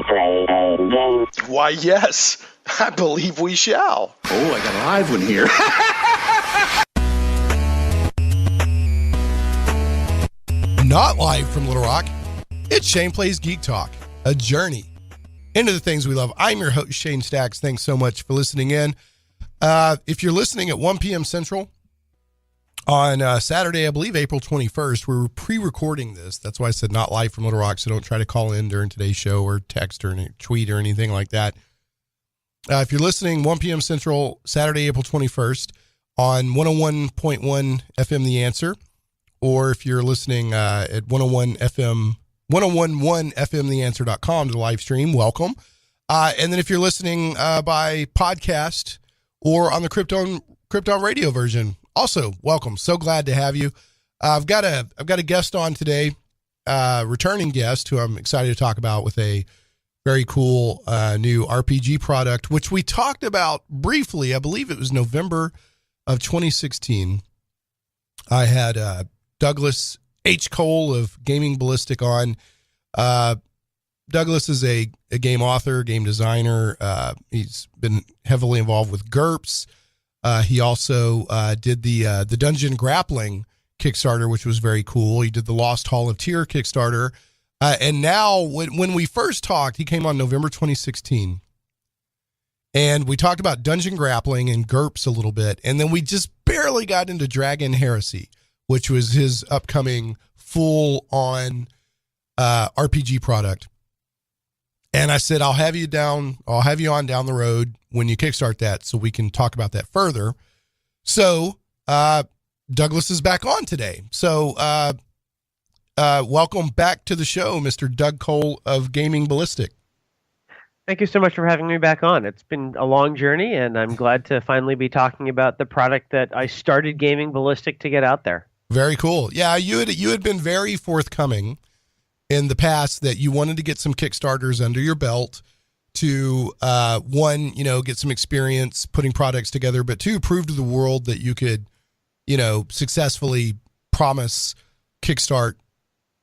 play a game? Why, yes. I believe we shall. Oh, I got a live one here. Not live from Little Rock, it's Shane Plays Geek Talk, a journey into the things we love. I'm your host, Shane Stacks. Thanks so much for listening in. If you're listening at 1 p.m. Central on Saturday, I believe April 21st, we're pre-recording this. That's why I said not live from Little Rock, so don't try to call in during today's show or text or tweet or anything like that. If you're listening 1 p.m. Central, Saturday, April 21st on 101.1 FM The Answer, or if you're listening at 1011fmtheanswer.com to the live stream, welcome. And then if you're listening by podcast or on the Krypton radio version, also welcome. So glad to have you. I've got a guest on today, returning guest who I'm excited to talk about with a very cool new RPG product, which we talked about briefly. I believe it was November of 2016. I had Douglas H. Cole of Gaming Ballistic on. Douglas is a game author, game designer. He's been heavily involved with GURPS. He also did the Dungeon Grappling Kickstarter, which was very cool. He did the Lost Hall of Tyr Kickstarter. And now, when we first talked, he came on November 2016. And we talked about Dungeon Grappling and GURPS a little bit. And then we just barely got into Dragon Heresy, which was his upcoming full-on RPG product. And I said, I'll have you on down the road when you kickstart that so we can talk about that further. So Douglas is back on today. So welcome back to the show, Mr. Doug Cole of Gaming Ballistic. Thank you so much for having me back on. It's been a long journey, and I'm glad to finally be talking about the product that I started Gaming Ballistic to get out there. Very cool. Yeah, you had been very forthcoming in the past that you wanted to get some Kickstarters under your belt to, one, get some experience putting products together, but two, prove to the world that you could, successfully promise, kickstart,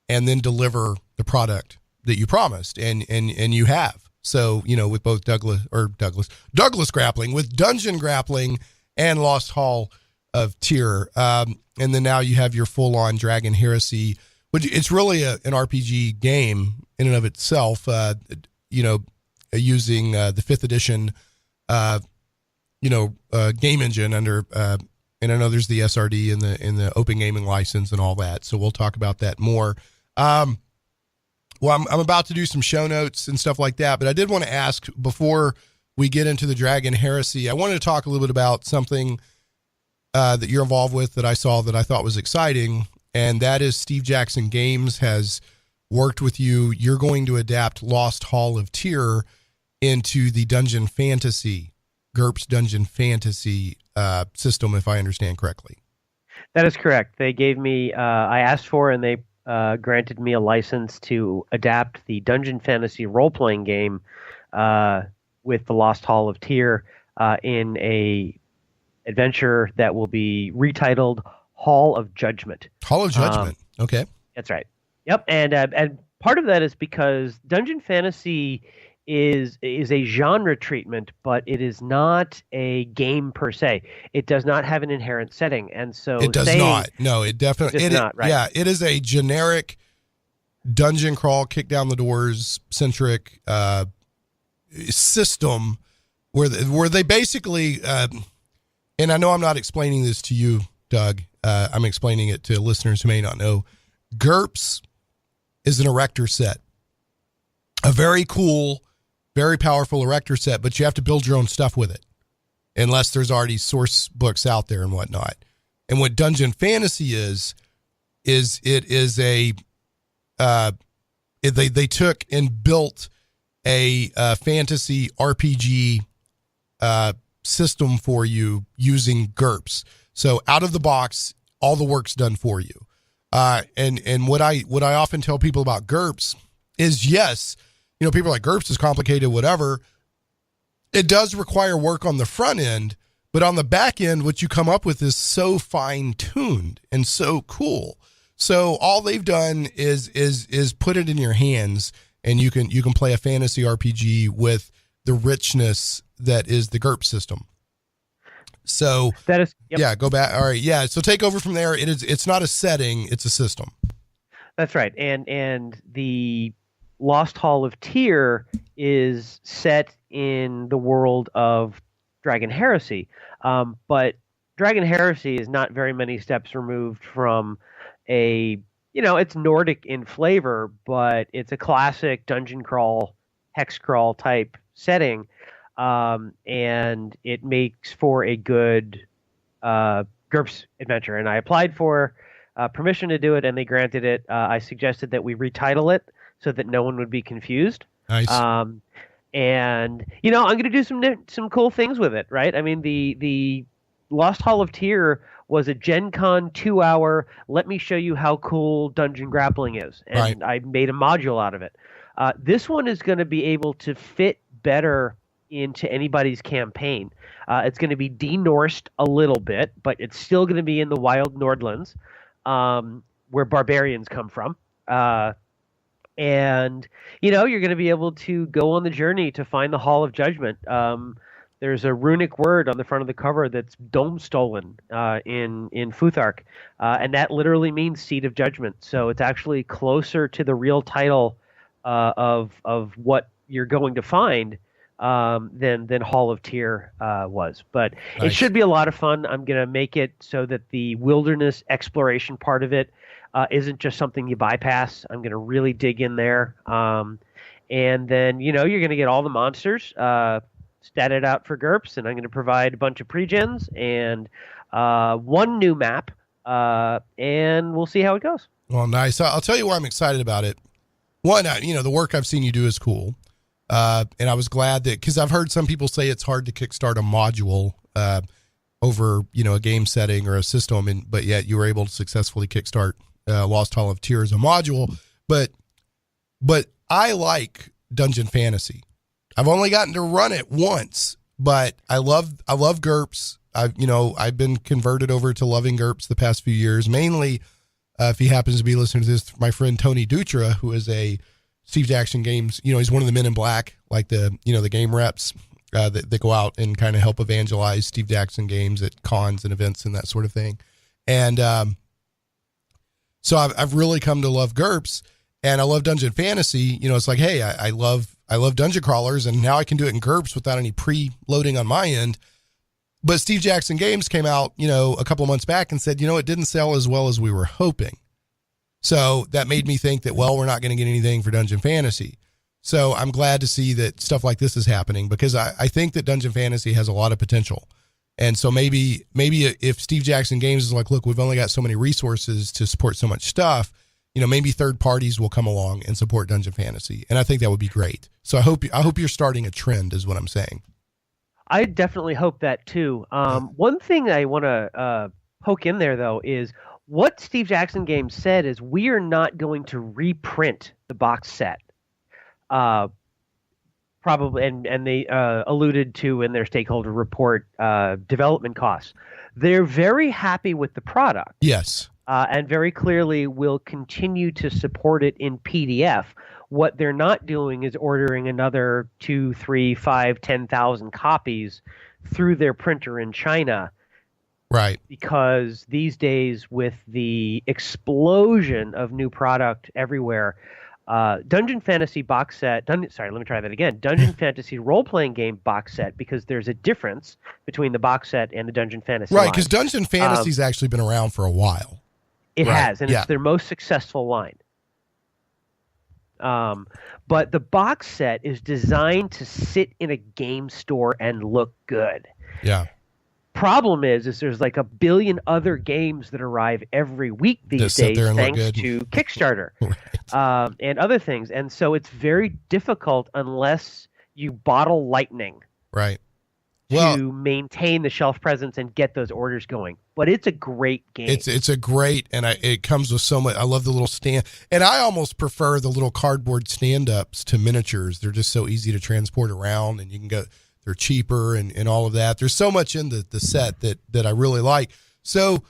and then deliver the product that you promised, and you have. So, with both Douglas Grappling, with Dungeon Grappling and Lost Hall of Tyr, and then now you have your full-on Dragon Heresy, which it's really an RPG game in and of itself, using the 5th edition, game engine under, and I know there's the SRD and the Open Gaming license and all that. So we'll talk about that more. I'm about to do some show notes and stuff like that, but I did want to ask before we get into the Dragon Heresy, I wanted to talk a little bit about something that you're involved with that I saw that I thought was exciting. And that is Steve Jackson Games has worked with you. You're going to adapt Lost Hall of Tyr into the Dungeon Fantasy, GURPS Dungeon Fantasy system, if I understand correctly. That is correct. They gave me, I asked for, and they granted me a license to adapt the Dungeon Fantasy role-playing game with the Lost Hall of Tyr in a adventure that will be retitled Hall of Judgment. Hall of Judgment. Okay. That's right. Yep. And part of that is because Dungeon Fantasy is a genre treatment, but it is not a game per se. It does not have an inherent setting. And so it does not. No, it definitely does not, right? Yeah, it is a generic dungeon crawl, kick down the doors centric system where they basically and I know I'm not explaining this to you, Doug. I'm explaining it to listeners who may not know. GURPS is an erector set. A very cool, very powerful erector set, but you have to build your own stuff with it unless there's already source books out there and whatnot. And what Dungeon Fantasy is it is a, they took and built a fantasy RPG system for you using GURPS. So out of the box, all the work's done for you. And what I often tell people about GURPS is, yes, people are like, GURPS is complicated, whatever. It does require work on the front end, but on the back end, what you come up with is so fine-tuned and so cool. So all they've done is put it in your hands and you can play a fantasy RPG with the richness that is the GURPS system. So that is, yeah, go back. All right. Yeah. So take over from there. It's not a setting, it's a system. That's right. And the Lost Hall of Tyr is set in the world of Dragon Heresy. But Dragon Heresy is not very many steps removed from it's Nordic in flavor, but it's a classic dungeon crawl, hex crawl type setting. And it makes for a good GURPS adventure. And I applied for permission to do it, and they granted it. I suggested that we retitle it so that no one would be confused. Nice. And I'm going to do some cool things with it, right? I mean, the Lost Hall of Tyr was a Gen Con 2-hour, let me show you how cool dungeon grappling is. And I made a module out of it. This one is going to be able to fit better into anybody's campaign. It's going to be de-Norsed a little bit, but it's still going to be in the wild Nordlands, where barbarians come from. And you're going to be able to go on the journey to find the Hall of Judgment. There's a runic word on the front of the cover that's Dome Stolen in Futhark, and that literally means Seat of Judgment. So it's actually closer to the real title of what you're going to find than Hall of Tyr was. But nice. It should be a lot of fun. I'm going to make it so that the wilderness exploration part of it isn't just something you bypass. I'm going to really dig in there. And then, you're going to get all the monsters statted out for GURPS, and I'm going to provide a bunch of pre-gens and one new map, and we'll see how it goes. Well, nice. I'll tell you why I'm excited about it. One, the work I've seen you do is cool. And I was glad that, because I've heard some people say it's hard to kickstart a module over, a game setting or a system, but yet you were able to successfully kickstart Lost Hall of Tyr as a module. But I like Dungeon Fantasy. I've only gotten to run it once, but I love GURPS. I've been converted over to loving GURPS the past few years, mainly if he happens to be listening to this, my friend Tony Dutra, who is a Steve Jackson Games, he's one of the men in black, like the game reps that go out and kind of help evangelize Steve Jackson Games at cons and events and that sort of thing. And so I've really come to love GURPS, and I love Dungeon Fantasy. It's like, hey, I love dungeon crawlers, and now I can do it in GURPS without any pre-loading on my end. But Steve Jackson Games came out, a couple of months back and said, it didn't sell as well as we were hoping. So that made me think that, we're not going to get anything for Dungeon Fantasy. So I'm glad to see that stuff like this is happening, because I think that Dungeon Fantasy has a lot of potential. And so maybe if Steve Jackson Games is like, look, we've only got so many resources to support so much stuff, maybe third parties will come along and support Dungeon Fantasy. And I think that would be great. So I hope you're starting a trend, is what I'm saying. I definitely hope that too. One thing I want to poke in there, though, is what Steve Jackson Games said is we are not going to reprint the box set. Probably, and they alluded to in their stakeholder report development costs. They're very happy with the product. Yes. And very clearly will continue to support it in PDF. What they're not doing is ordering another 2, 3, 5, 10,000 copies through their printer in China. Right. Because these days, with the explosion of new product everywhere, Dungeon Fantasy box set. Dungeon Fantasy role-playing game box set, because there's a difference between the box set and the Dungeon Fantasy Right, line. because Dungeon Fantasy's actually been around for a while. It has, and it's their most successful line. But the box set is designed to sit in a game store and look good. Yeah. Problem is there's like a billion other games that arrive every week these days thanks to Kickstarter and other things. And so it's very difficult unless you bottle lightning. Right. To maintain the shelf presence and get those orders going. But it's a great game. It's a great, and it comes with so much. I love the little stand, and I almost prefer the little cardboard stand-ups to miniatures. They're just so easy to transport around, and you can go. They're cheaper and all of that. There's so much in the set that I really like. So,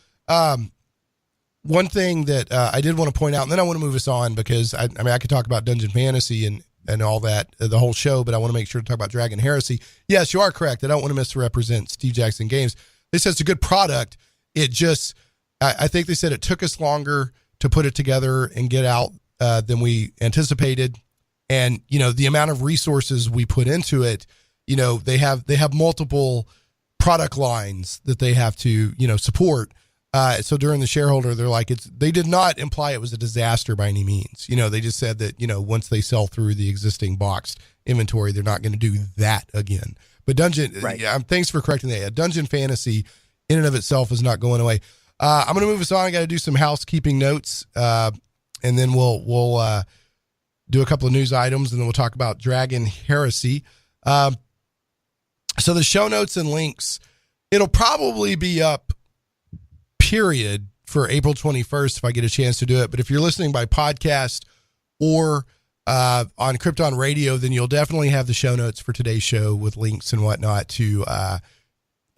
one thing that I did want to point out, and then I want to move us on because I could talk about Dungeon Fantasy and all that, the whole show, but I want to make sure to talk about Dragon Heresy. Yes, you are correct. I don't want to misrepresent Steve Jackson Games. They said it's a good product. It just, I think they said it took us longer to put it together and get out than we anticipated. And, the amount of resources we put into it, they have multiple product lines that they have to, support. So during the shareholder, they're like, they did not imply it was a disaster by any means. They just said that, once they sell through the existing boxed inventory, they're not going to do that again. But thanks for correcting that. Dungeon Fantasy in and of itself is not going away. I'm going to move us on. I got to do some housekeeping notes. And then we'll do a couple of news items, and then we'll talk about Dragon Heresy. So the show notes and links, it'll probably be up period for April 21st if I get a chance to do it. But if you're listening by podcast or on Krypton Radio, then you'll definitely have the show notes for today's show with links and whatnot to all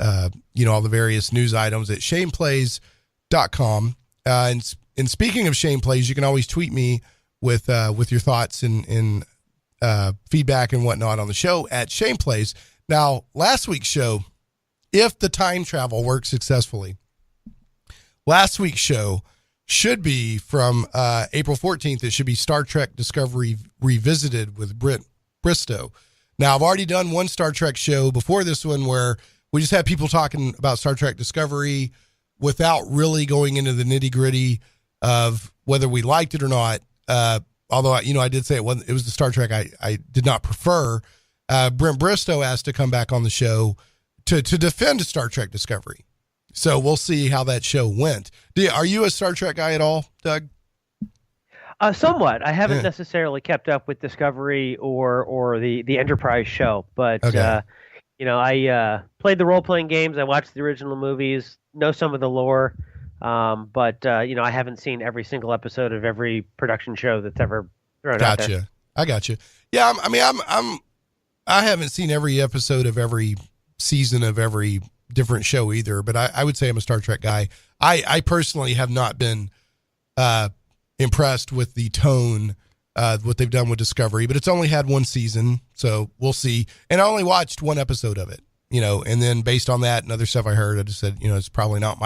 the various news items at shameplays.com. And speaking of Shame Plays, you can always tweet me with your thoughts and feedback and whatnot on the show at Shame Plays. Now, last week's show, if the time travel works successfully, last week's show should be from April 14th. It should be Star Trek Discovery Revisited with Britt Bristow. Now, I've already done one Star Trek show before this one where we just had people talking about Star Trek Discovery without really going into the nitty-gritty of whether we liked it or not. Although, I did say it was the Star Trek I did not prefer. Brent Bristow asked to come back on the show to defend Star Trek Discovery. So we'll see how that show went. Are you a Star Trek guy at all, Doug? Somewhat. I haven't necessarily kept up with Discovery or the Enterprise show, but okay. I played the role-playing games. I watched the original movies, know some of the lore, but I haven't seen every single episode of every production show that's ever thrown out there. Gotcha. I got you. Yeah, I haven't seen every episode of every season of every different show either, but I would say I'm a Star Trek guy. I personally have not been impressed with the tone, what they've done with Discovery, but it's only had one season, so we'll see. And I only watched one episode of it, and then based on that and other stuff I heard, I just said, it's probably not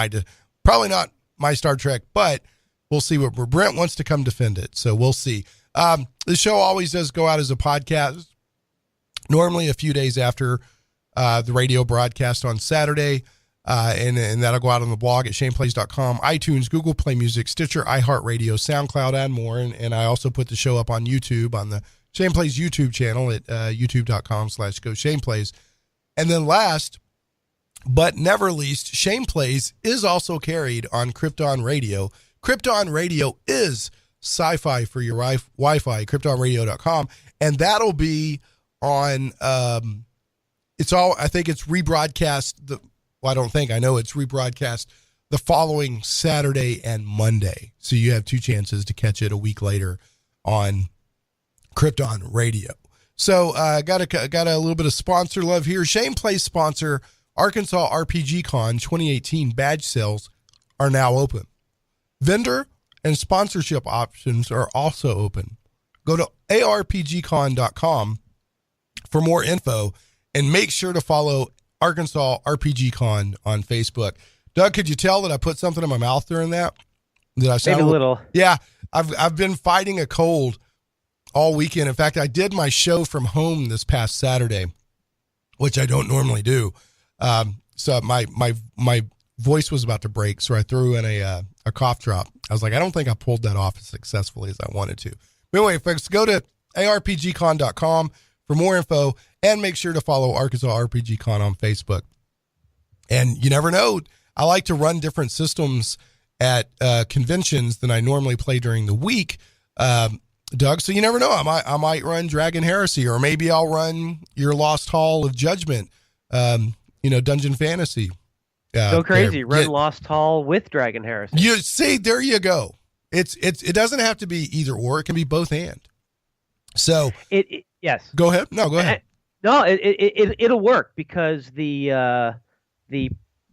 my Star Trek, but we'll see what Brent wants to come defend it. So we'll see. The show always does go out as a podcast, normally a few days after the radio broadcast on Saturday, and that'll go out on the blog at shameplays.com, iTunes, Google Play Music, Stitcher, iHeartRadio, SoundCloud, and more. And I also put the show up on YouTube on the Shame Plays YouTube channel at youtube.com/GoShamePlays. And then last but never least, Shame Plays is also carried on Krypton Radio. Krypton Radio is SciFi for your Wi-Fi, kryptonradio.com, and that'll be on I think it's rebroadcast I know it's rebroadcast the following Saturday and Monday. So you have two chances to catch it a week later on Krypton Radio. So got a little bit of sponsor love here. Shame Plays sponsor Arkansas RPG Con 2018 badge sales are now open. Vendor and sponsorship options are also open. Go to arpgcon.com for more info, and make sure to follow Arkansas RPG Con on Facebook. Doug, could you tell that I put something in my mouth during that? Did I sound maybe a little? Yeah, I've been fighting a cold all weekend. In fact, I did my show from home this past Saturday, which I don't normally do. So my voice was about to break, so I threw in a cough drop. I was like, I don't think I pulled that off as successfully as I wanted to. But anyway, folks, go to arpgcon.com for more info, and make sure to follow Arkansas RPG Con on Facebook. And you never know, I like to run different systems at conventions than I normally play during the week, Doug. So you never know, I might run Dragon Heresy, or maybe I'll run your Lost Hall of Judgment, Dungeon Fantasy. Go crazy, run Lost Hall with Dragon Heresy. You see, there you go. It doesn't have to be either or; it can be both and. So yes. Go ahead. No, go ahead. No, it'll work because the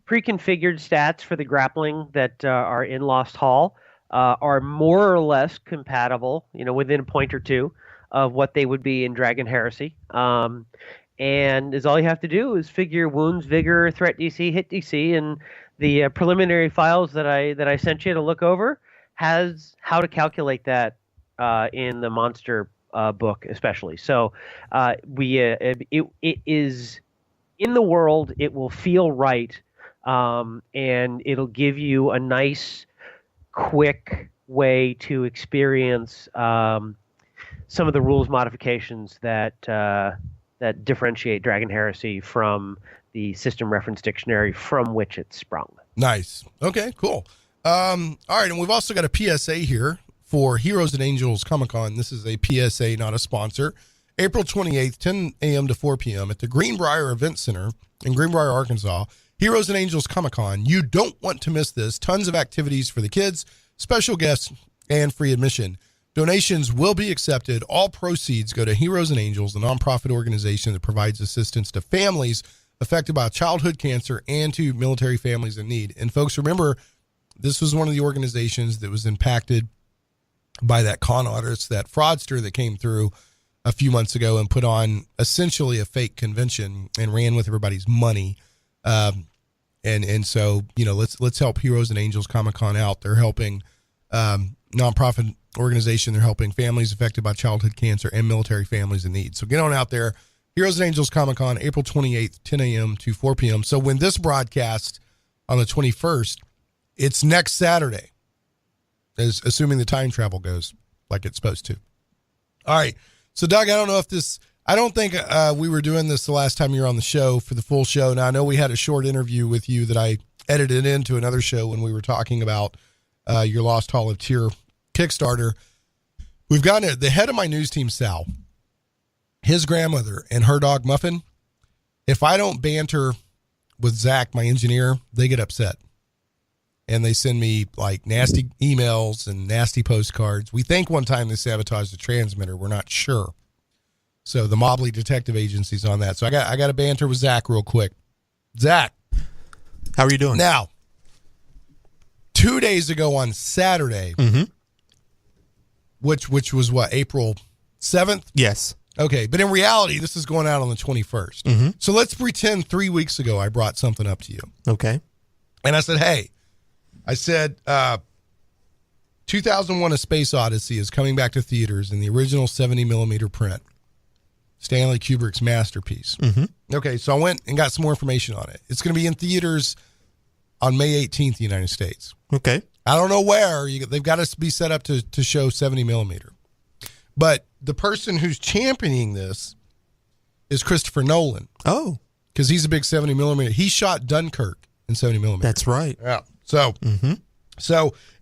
pre-configured stats for the grappling that are in Lost Hall are more or less compatible, within a point or two of what they would be in Dragon Heresy. And is all you have to do is figure wounds, vigor, threat DC, hit DC, and the preliminary files that I sent you to look over has how to calculate that in the monster book, especially. So it is in the world. It will feel right, and it'll give you a nice, quick way to experience some of the rules modifications that differentiate Dragon Heresy from the system reference dictionary from which it sprung. Nice. Okay, cool. All right, and we've also got a PSA here for Heroes and Angels Comic-Con. This is a PSA, not a sponsor. April 28th, 10 a.m. to 4 p.m. at the Greenbrier Event Center in Greenbrier, Arkansas. Heroes and Angels Comic-Con. You don't want to miss this. Tons of activities for the kids, special guests, and free admission. Donations will be accepted. All proceeds go to Heroes and Angels, a nonprofit organization that provides assistance to families affected by childhood cancer and to military families in need. And folks, remember, this was one of the organizations that was impacted by that con artist, that fraudster that came through a few months ago and put on essentially a fake convention and ran with everybody's money. And so, let's help Heroes and Angels Comic-Con out. They're helping nonprofit organization. They're helping families affected by childhood cancer and military families in need. So get on out there. Heroes and Angels Comic-Con, April 28th, 10 a.m. to 4 p.m. So when this broadcast on the 21st, it's next Saturday, assuming the time travel goes like it's supposed to. All right. So Doug, I don't think we were doing this the last time you were on the show for the full show. Now I know we had a short interview with you that I edited into another show when we were talking about your Lost Hall of Tyr Kickstarter. We've gotten the head of my news team, Sal, his grandmother and her dog Muffin. If I don't banter with Zach, my engineer, they get upset. And they send me like nasty emails and nasty postcards. We think one time they sabotaged the transmitter. We're not sure. So the Mobley Detective Agency's on that. So I got to banter with Zach real quick. Zach. How are you doing? Now, 2 days ago on Saturday, which was what, April 7th? Yes. Okay, but in reality, this is going out on the 21st. So let's pretend 3 weeks ago I brought something up to you. Okay. And I said, hey, 2001 A Space Odyssey is coming back to theaters in the original 70 millimeter print. Stanley Kubrick's masterpiece. Okay, so I went and got some more information on it. It's going to be in theaters on May 18th in the United States. Okay. I don't know where. They've got to be set up to show 70 millimeter. But the person who's championing this is Christopher Nolan. Oh. Because he's a big 70 millimeter. He shot Dunkirk in 70 millimeter. That's right. Yeah. So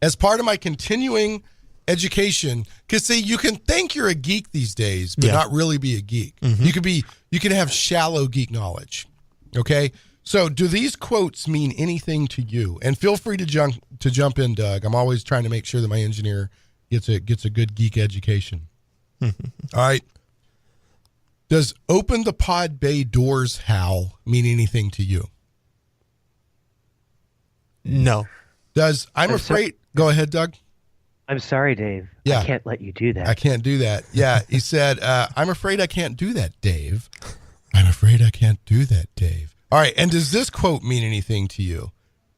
as part of my continuing education, because see, you can think you're a geek these days, but not really be a geek. You can have shallow geek knowledge. Okay. So do these quotes mean anything to you? And feel free to jump in, Doug. I'm always trying to make sure that my engineer gets a good geek education. All right. Does open the pod bay doors, Hal, mean anything to you? No. Does I'm afraid go ahead, Doug. I'm sorry, Dave. Yeah. I can't let you do that. I can't do that. Yeah. He said, I'm afraid I can't do that, Dave. I'm afraid I can't do that, Dave. All right. And does this quote mean anything to you?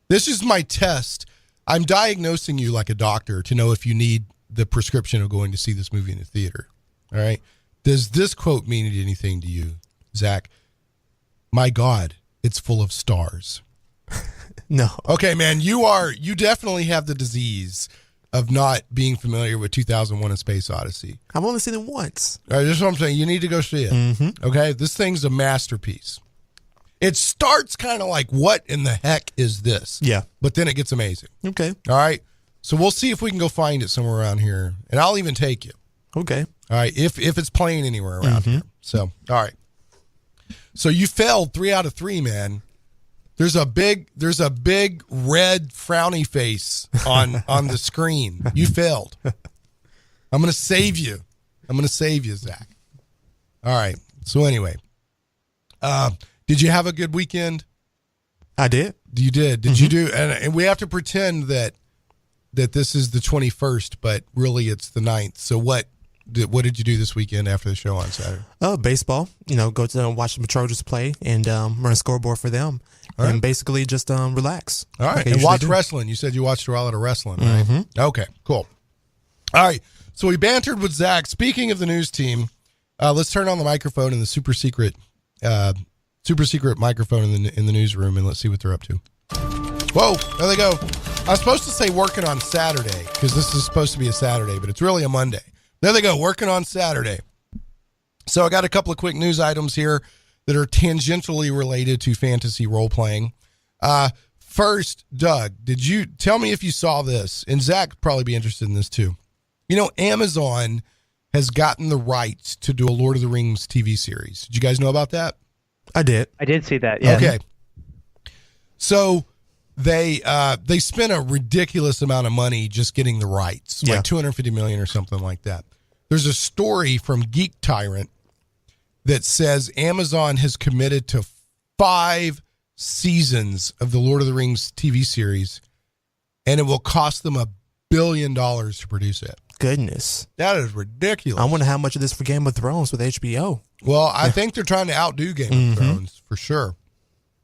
This is my test. I'm diagnosing you like a doctor to know if you need the prescription of going to see this movie in the theater. All right. Does this quote mean anything to you, Zach? My God, it's full of stars. No. Okay, man, you definitely have the disease of not being familiar with 2001: A Space Odyssey. I've only seen it once. All right, that's what I'm saying. You need to go see it. Okay, this thing's a masterpiece. It starts kind of like, what in the heck is this? Yeah. But then it gets amazing. Okay. All right, so we'll see if we can go find it somewhere around here, and I'll even take you. Okay. All right, if it's playing anywhere around here. So, all right. So you failed 3 out of 3, man. There's a big red frowny face on the screen. You failed. I'm going to save you. Zach. All right. So anyway, did you have a good weekend? I did. You did. Did you do? And we have to pretend that this is the 21st, but really it's the 9th. So what did you do this weekend after the show on Saturday? Baseball. Go to watch the Trojans play and run a scoreboard for them. All right. And basically just relax. All right. Like I And watch usually do. wrestling. You said you watched a lot of wrestling, right? Okay, cool. All right. So we bantered with Zach. Speaking of the news team, let's turn on the microphone in the super secret microphone in the newsroom, and let's see what they're up to. Whoa, there they go. I was supposed to say working on Saturday because this is supposed to be a Saturday, but it's really a Monday. There they go, working on Saturday. So I got a couple of quick news items here that are tangentially related to fantasy role-playing. First, Doug, did you tell me if you saw this? And Zach would probably be interested in this too. Amazon has gotten the rights to do a Lord of the Rings TV series. Did you guys know about that? I did. I did see that. Yeah. Okay. So they spent a ridiculous amount of money just getting the rights, like $250 million or something like that. There's a story from Geek Tyrant that says Amazon has committed to 5 seasons of the Lord of the Rings TV series, and it will cost them $1 billion to produce it. Goodness. That is ridiculous. I wonder how much of this for Game of Thrones with HBO. Well, I think they're trying to outdo Game of Thrones for sure.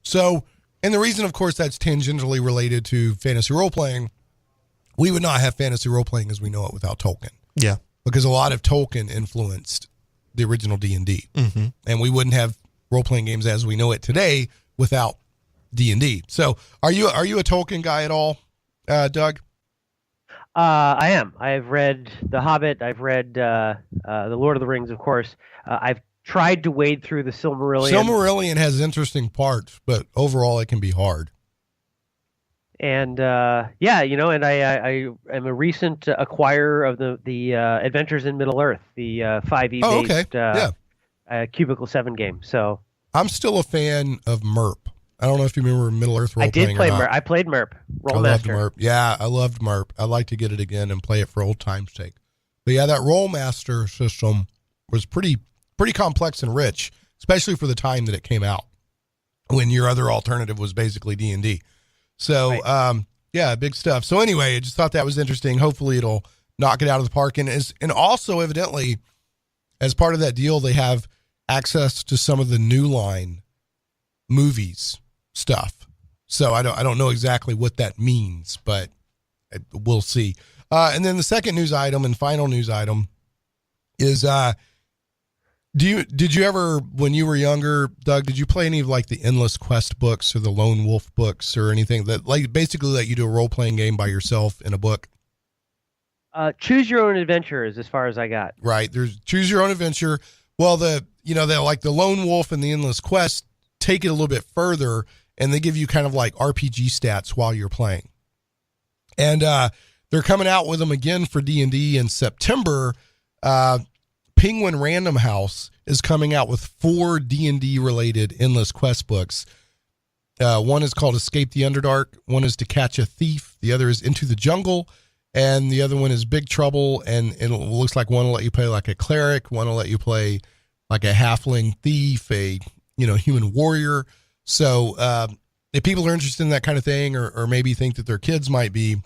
So, and the reason, of course, that's tangentially related to fantasy role-playing, we would not have fantasy role-playing as we know it without Tolkien. Yeah. Because a lot of Tolkien influenced the original D&D. And we wouldn't have role-playing games as we know it today without D&D. So, are you a Tolkien guy at all, Doug? I am. I've read The Hobbit. I've read The Lord of the Rings, of course. I've tried to wade through the Silmarillion. Silmarillion has interesting parts, but overall it can be hard. And and I am a recent acquirer of the Adventures in Middle Earth, the 5e based Cubicle 7 game. So I'm still a fan of MERP. I don't know if you remember Middle Earth role playing. I did play MERP. I played MERP. I loved MERP. Yeah, I loved MERP. I'd like to get it again and play it for old time's sake. But yeah, that Rollmaster system was pretty complex and rich, especially for the time that it came out, when your other alternative was basically D&D. So, right. Big stuff. So anyway, I just thought that was interesting. Hopefully it'll knock it out of the park. And also, evidently, as part of that deal, they have access to some of the New Line movies stuff. So I don't know exactly what that means, but we'll see. And then the second news item and final news item is did you ever, when you were younger, Doug, did you play any of like the Endless Quest books or the Lone Wolf books or anything that like basically let you do a role-playing game by yourself in a book? Choose your own adventure is as far as I got. Right. There's choose your own adventure. Well, they're like the Lone Wolf and the Endless Quest take it a little bit further, and they give you kind of like RPG stats while you're playing. And they're coming out with them again for D&D in September. Penguin Random House is coming out with 4 D&D related Endless Quest books. One is called Escape the Underdark. One is To Catch a Thief. The other is Into the Jungle. And the other one is Big Trouble. And it looks like one will let you play like a cleric. One will let you play like a halfling thief, a human warrior. So if people are interested in that kind of thing, or maybe think that their kids might be,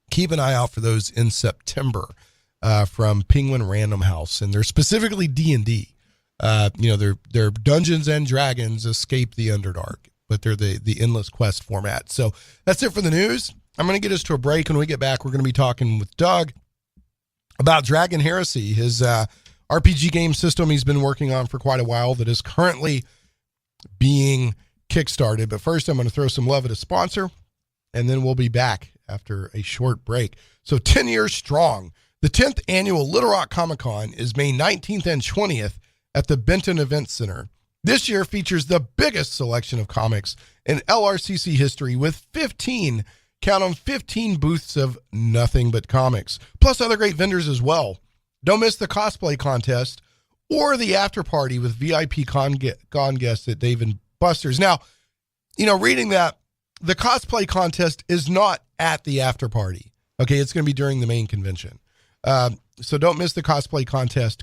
keep an eye out for those in September. From Penguin Random House, and they're specifically D&D. They're Dungeons and Dragons Escape the Underdark, but they're the Endless Quest format. So that's it for the news. I'm going to get us to a break. When we get back, we're going to be talking with Doug about Dragon Heresy, his RPG game system he's been working on for quite a while that is currently being kickstarted. But first, I'm going to throw some love at a sponsor, and then we'll be back after a short break. So 10 years strong. The 10th annual Little Rock Comic Con is May 19th and 20th at the Benton Event Center. This year features the biggest selection of comics in LRCC history with 15 booths of nothing but comics, plus other great vendors as well. Don't miss the cosplay contest or the after party with VIP con guests at Dave & Buster's. Now, reading that, the cosplay contest is not at the after party. Okay, it's going to be during the main convention. So don't miss the cosplay contest,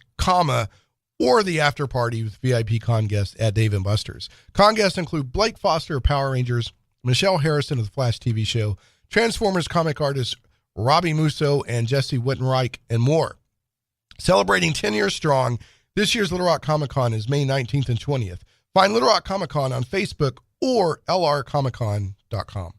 or the after party with VIP con guests at Dave & Buster's. Con guests include Blake Foster of Power Rangers, Michelle Harrison of the Flash TV show, Transformers comic artists Robbie Musso and Jesse Wittenreich, and more. Celebrating 10 years strong, this year's Little Rock Comic Con is May 19th and 20th. Find Little Rock Comic Con on Facebook or lrcomiccon.com.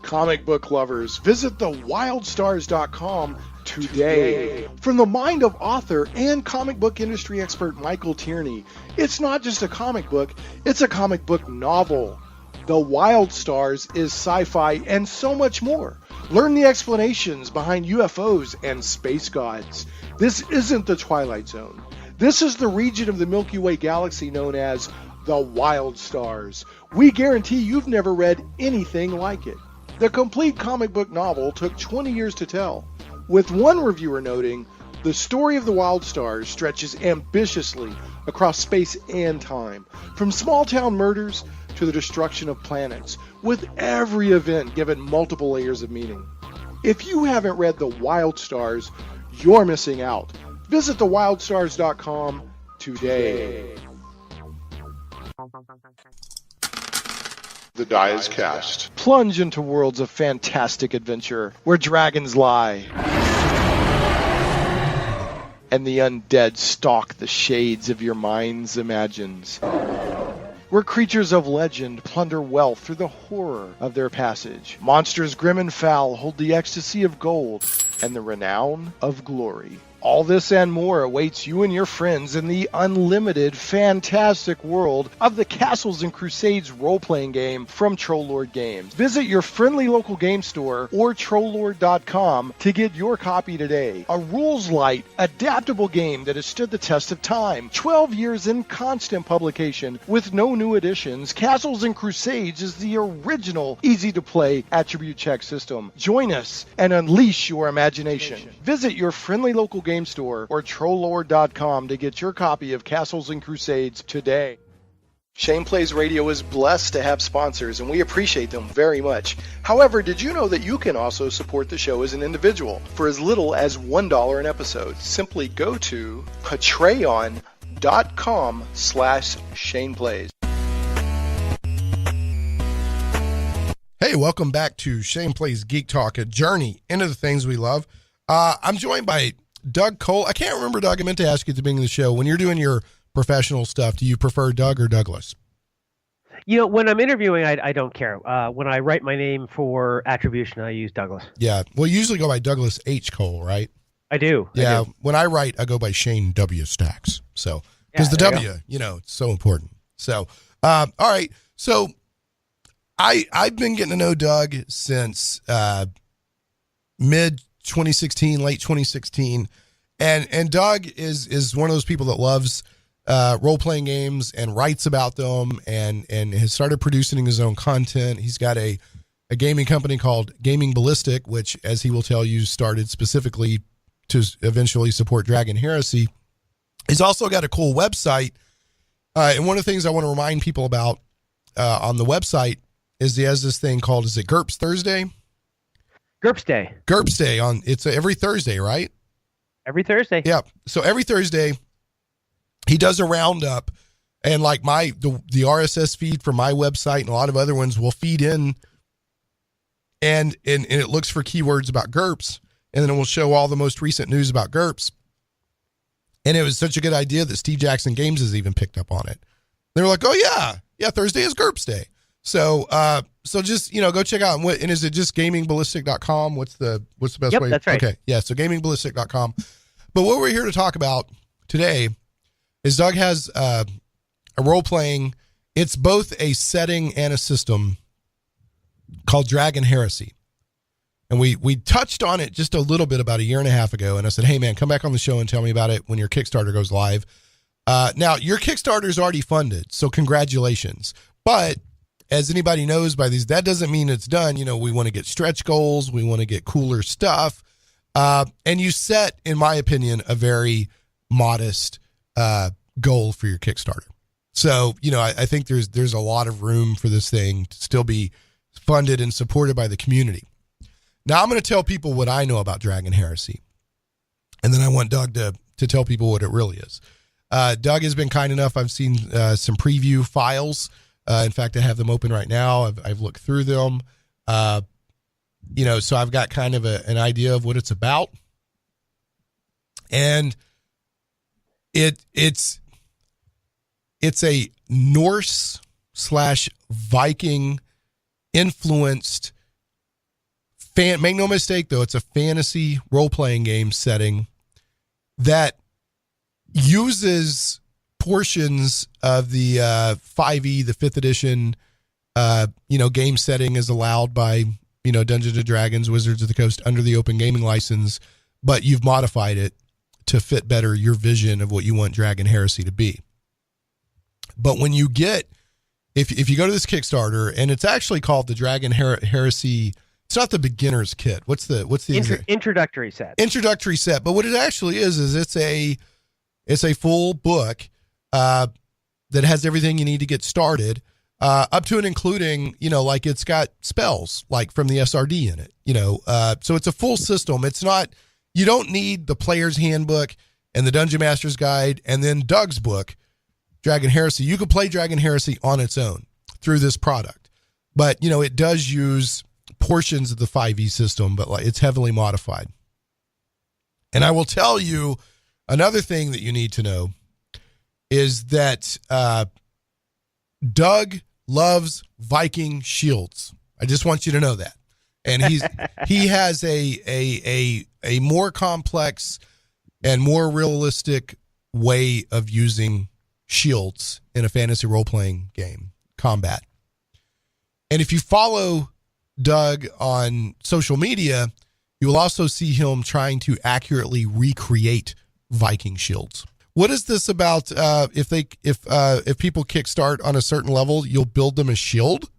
Comic book lovers, visit thewildstars.com today. From the mind of author and comic book industry expert Michael Tierney, it's not just a comic book, it's a comic book novel. The Wild Stars is sci-fi and so much more. Learn the explanations behind UFOs and space gods. This isn't the Twilight Zone. This is the region of the Milky Way galaxy known as the Wild Stars. We guarantee you've never read anything like it. The complete comic book novel took 20 years to tell, with one reviewer noting, the story of the Wild Stars stretches ambitiously across space and time, from small-town murders to the destruction of planets, with every event given multiple layers of meaning. If you haven't read The Wild Stars, you're missing out. Visit thewildstars.com today. The die is cast. Plunge into worlds of fantastic adventure where dragons lie and the undead stalk the shades of your mind's imagines. Where creatures of legend plunder wealth through the horror of their passage. Monsters grim and foul hold the ecstasy of gold and the renown of glory. All this and more awaits you and your friends in the unlimited, fantastic world of the Castles and Crusades role-playing game from Troll Lord Games. Visit your friendly local game store or trolllord.com to get your copy today. A rules-light, adaptable game that has stood the test of time. 12 years in constant publication with no new additions, Castles and Crusades is the original, easy-to-play attribute check system. Join us and unleash your imagination. Visit your friendly local game store or trolllord.com to get your copy of Castles and Crusades today. Shane Plays Radio is blessed to have sponsors, and we appreciate them very much. However, did you know that you can also support the show as an individual for as little as $1 an episode? Simply go to patreon.com/ShanePlays. Hey, welcome back to Shane Plays Geek Talk, a journey into the things we love. I'm joined by Doug Cole. I can't remember, Doug. I meant to ask you at the beginning of the show, when you're doing your professional stuff, do you prefer Doug or Douglas? You know, when I'm interviewing, I don't care. When I write my name for attribution, I use Douglas. Yeah. Well, you usually go by Douglas H. Cole, right? I do. Yeah. I do. When I write, I go by Shane W. Stacks. So, because the W, it's so important. So, all right. So, I've been getting to know Doug since mid 2016, late 2016, and Doug is one of those people that loves role playing games and writes about them and has started producing his own content. He's got a gaming company called Gaming Ballistic, which, as he will tell you, started specifically to eventually support Dragon Heresy. He's also got a cool website, and one of the things I want to remind people about on the website is he has this thing called, is it GURPS Thursday? GURPS Day. GURPS Day it's every Thursday, right? Every Thursday. Yeah. So every Thursday he does a roundup, and like the RSS feed from my website and a lot of other ones will feed in and it looks for keywords about GURPS, and then it will show all the most recent news about GURPS. And it was such a good idea that Steve Jackson Games has even picked up on it. They were like, oh yeah, Thursday is GURPS Day. So, just, go check out. And is it just gamingballistic.com? What's the best way? Yep, that's right. Okay. Yeah. So gamingballistic.com. But what we're here to talk about today is Doug has a role playing. It's both a setting and a system called Dragon Heresy. And we touched on it just a little bit about a year and a half ago. And I said, hey man, come back on the show and tell me about it when your Kickstarter goes live. Now your Kickstarter is already funded, so congratulations. But as anybody knows by these, that doesn't mean it's done. We want to get stretch goals. We want to get cooler stuff. And you set, in my opinion, a very modest goal for your Kickstarter. So, I think there's a lot of room for this thing to still be funded and supported by the community. Now, I'm going to tell people what I know about Dragon Heresy. And then I want Doug to tell people what it really is. Doug has been kind enough. I've seen some preview files. In fact, I have them open right now. I've looked through them. So I've got kind of an idea of what it's about. And it's a Norse/Viking influenced make no mistake though, it's a fantasy role-playing game setting that uses portions of the 5e, the 5th edition game setting as allowed by Dungeons and Dragons, Wizards of the Coast under the Open Gaming License, but you've modified it to fit better your vision of what you want Dragon Heresy to be. But when you get, if you go to this Kickstarter, and it's actually called the Dragon Heresy, it's not the beginner's kit. What's the introductory set? Introductory set. But what it actually is it's a full book that has everything you need to get started, up to and including, like it's got spells like from the SRD in it, so it's a full system. It's not, you don't need the player's handbook and the Dungeon Master's Guide and then Doug's book, Dragon Heresy. You could play Dragon Heresy on its own through this product, but it does use portions of the 5e system, but it's heavily modified. And I will tell you another thing that you need to know is that Doug loves Viking shields. I just want you to know that. And he has a more complex and more realistic way of using shields in a fantasy role-playing game, combat. And if you follow Doug on social media, you will also see him trying to accurately recreate Viking shields. What is this about? If people kickstart on a certain level, you'll build them a shield?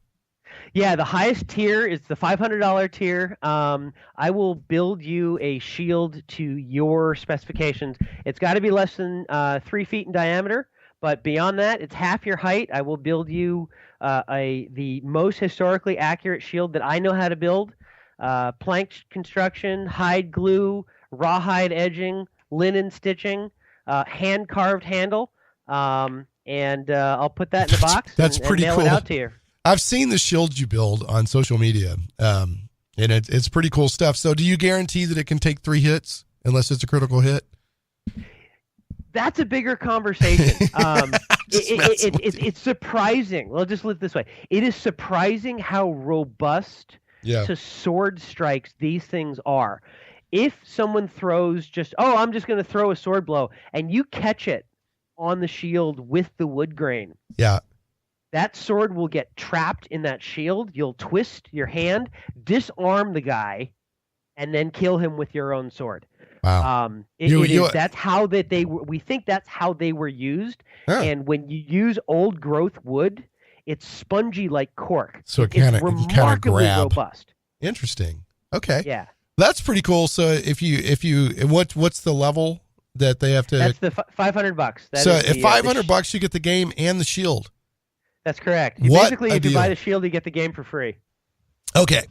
Yeah, the highest tier is the $500 tier. I will build you a shield to your specifications. It's got to be less than 3 feet in diameter, but beyond that, it's half your height. I will build you the most historically accurate shield that I know how to build. Plank construction, hide glue, rawhide edging, linen stitching, hand-carved handle, and I'll put that in the box That's pretty mail cool. it out to you. I've seen the shields you build on social media, and it's pretty cool stuff. So do you guarantee that it can take 3 hits unless it's a critical hit? That's a bigger conversation. It's surprising. Well, just live it this way. It is surprising how robust to sword strikes these things are. If someone throws I'm just going to throw a sword blow, and you catch it on the shield with the wood grain. Yeah. That sword will get trapped in that shield. You'll twist your hand, disarm the guy, and then kill him with your own sword. Wow. That's how we think that's how they were used. Huh. And when you use old growth wood, it's spongy like cork. So it's remarkably robust. Interesting. Okay. Yeah. That's pretty cool. So what's the level that they have to? That's the $500. So at $500, you get the game and the shield. That's correct. Basically, if you buy the shield, you get the game for free. Okay.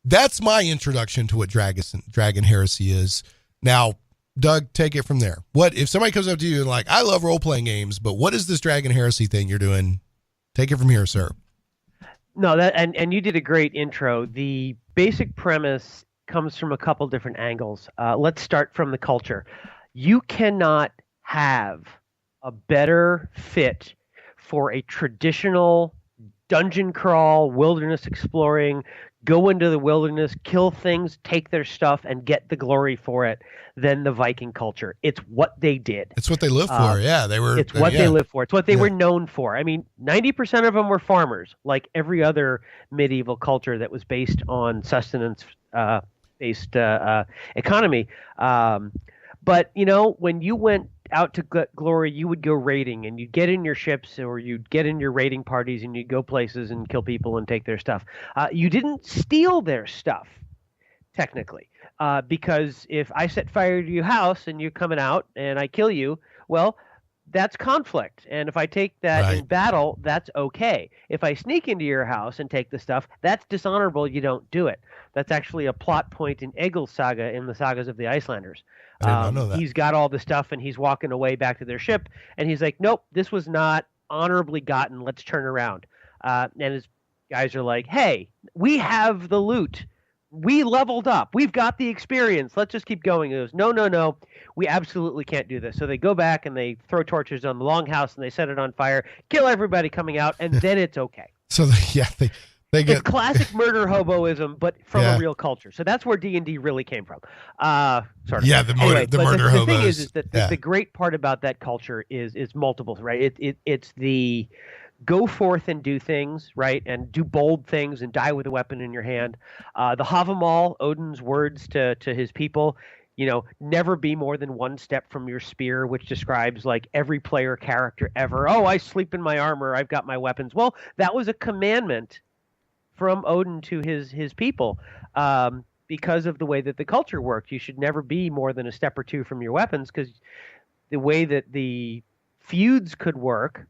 That's my introduction to what Dragon Heresy is. Now, Doug, take it from there. What if somebody comes up to you and like, I love role-playing games, but what is this Dragon Heresy thing you're doing? Take it from here, sir. No, and you did a great intro. The basic premise comes from a couple different angles. Let's start from the culture. You cannot have a better fit for a traditional dungeon crawl, wilderness exploring, go into the wilderness, kill things, take their stuff, and get the glory for it than the Viking culture. It's what they did. It's what they live for. It's what they live for. It's what they were known for. I mean, 90% of them were farmers, like every other medieval culture that was based on sustenance-based economy. But, when you went out to glory, you would go raiding, and you'd get in your ships or you'd get in your raiding parties and you'd go places and kill people and take their stuff. You didn't steal their stuff, technically, because if I set fire to your house and you're coming out and I kill you, well, that's conflict. And if I take that in battle, that's okay. If I sneak into your house and take the stuff, that's dishonorable. You don't do it. That's actually a plot point in Egil's saga in the sagas of the Icelanders. I did not know that. He's got all the stuff and he's walking away back to their ship and he's like, nope, this was not honorably gotten. Let's turn around. And his guys are like, hey, we have the loot. We leveled up. We've got the experience. Let's just keep going. He goes, no. We absolutely can't do this. So they go back and they throw torches on the longhouse and they set it on fire, kill everybody coming out, and then it's okay. So they get It's classic murder hoboism, but from a real culture. So that's where D&D really came from. Sort of. Yeah, the murder hobos. The thing is that the great part about that culture is multiple, right? It's the go forth and do things, right? And do bold things and die with a weapon in your hand. The Havamal, Odin's words to his people, never be more than one step from your spear, which describes like every player character ever. Oh, I sleep in my armor. I've got my weapons. Well, that was a commandment from Odin to his people. Because of the way that the culture worked, you should never be more than a step or two from your weapons, because the way that the feuds could work,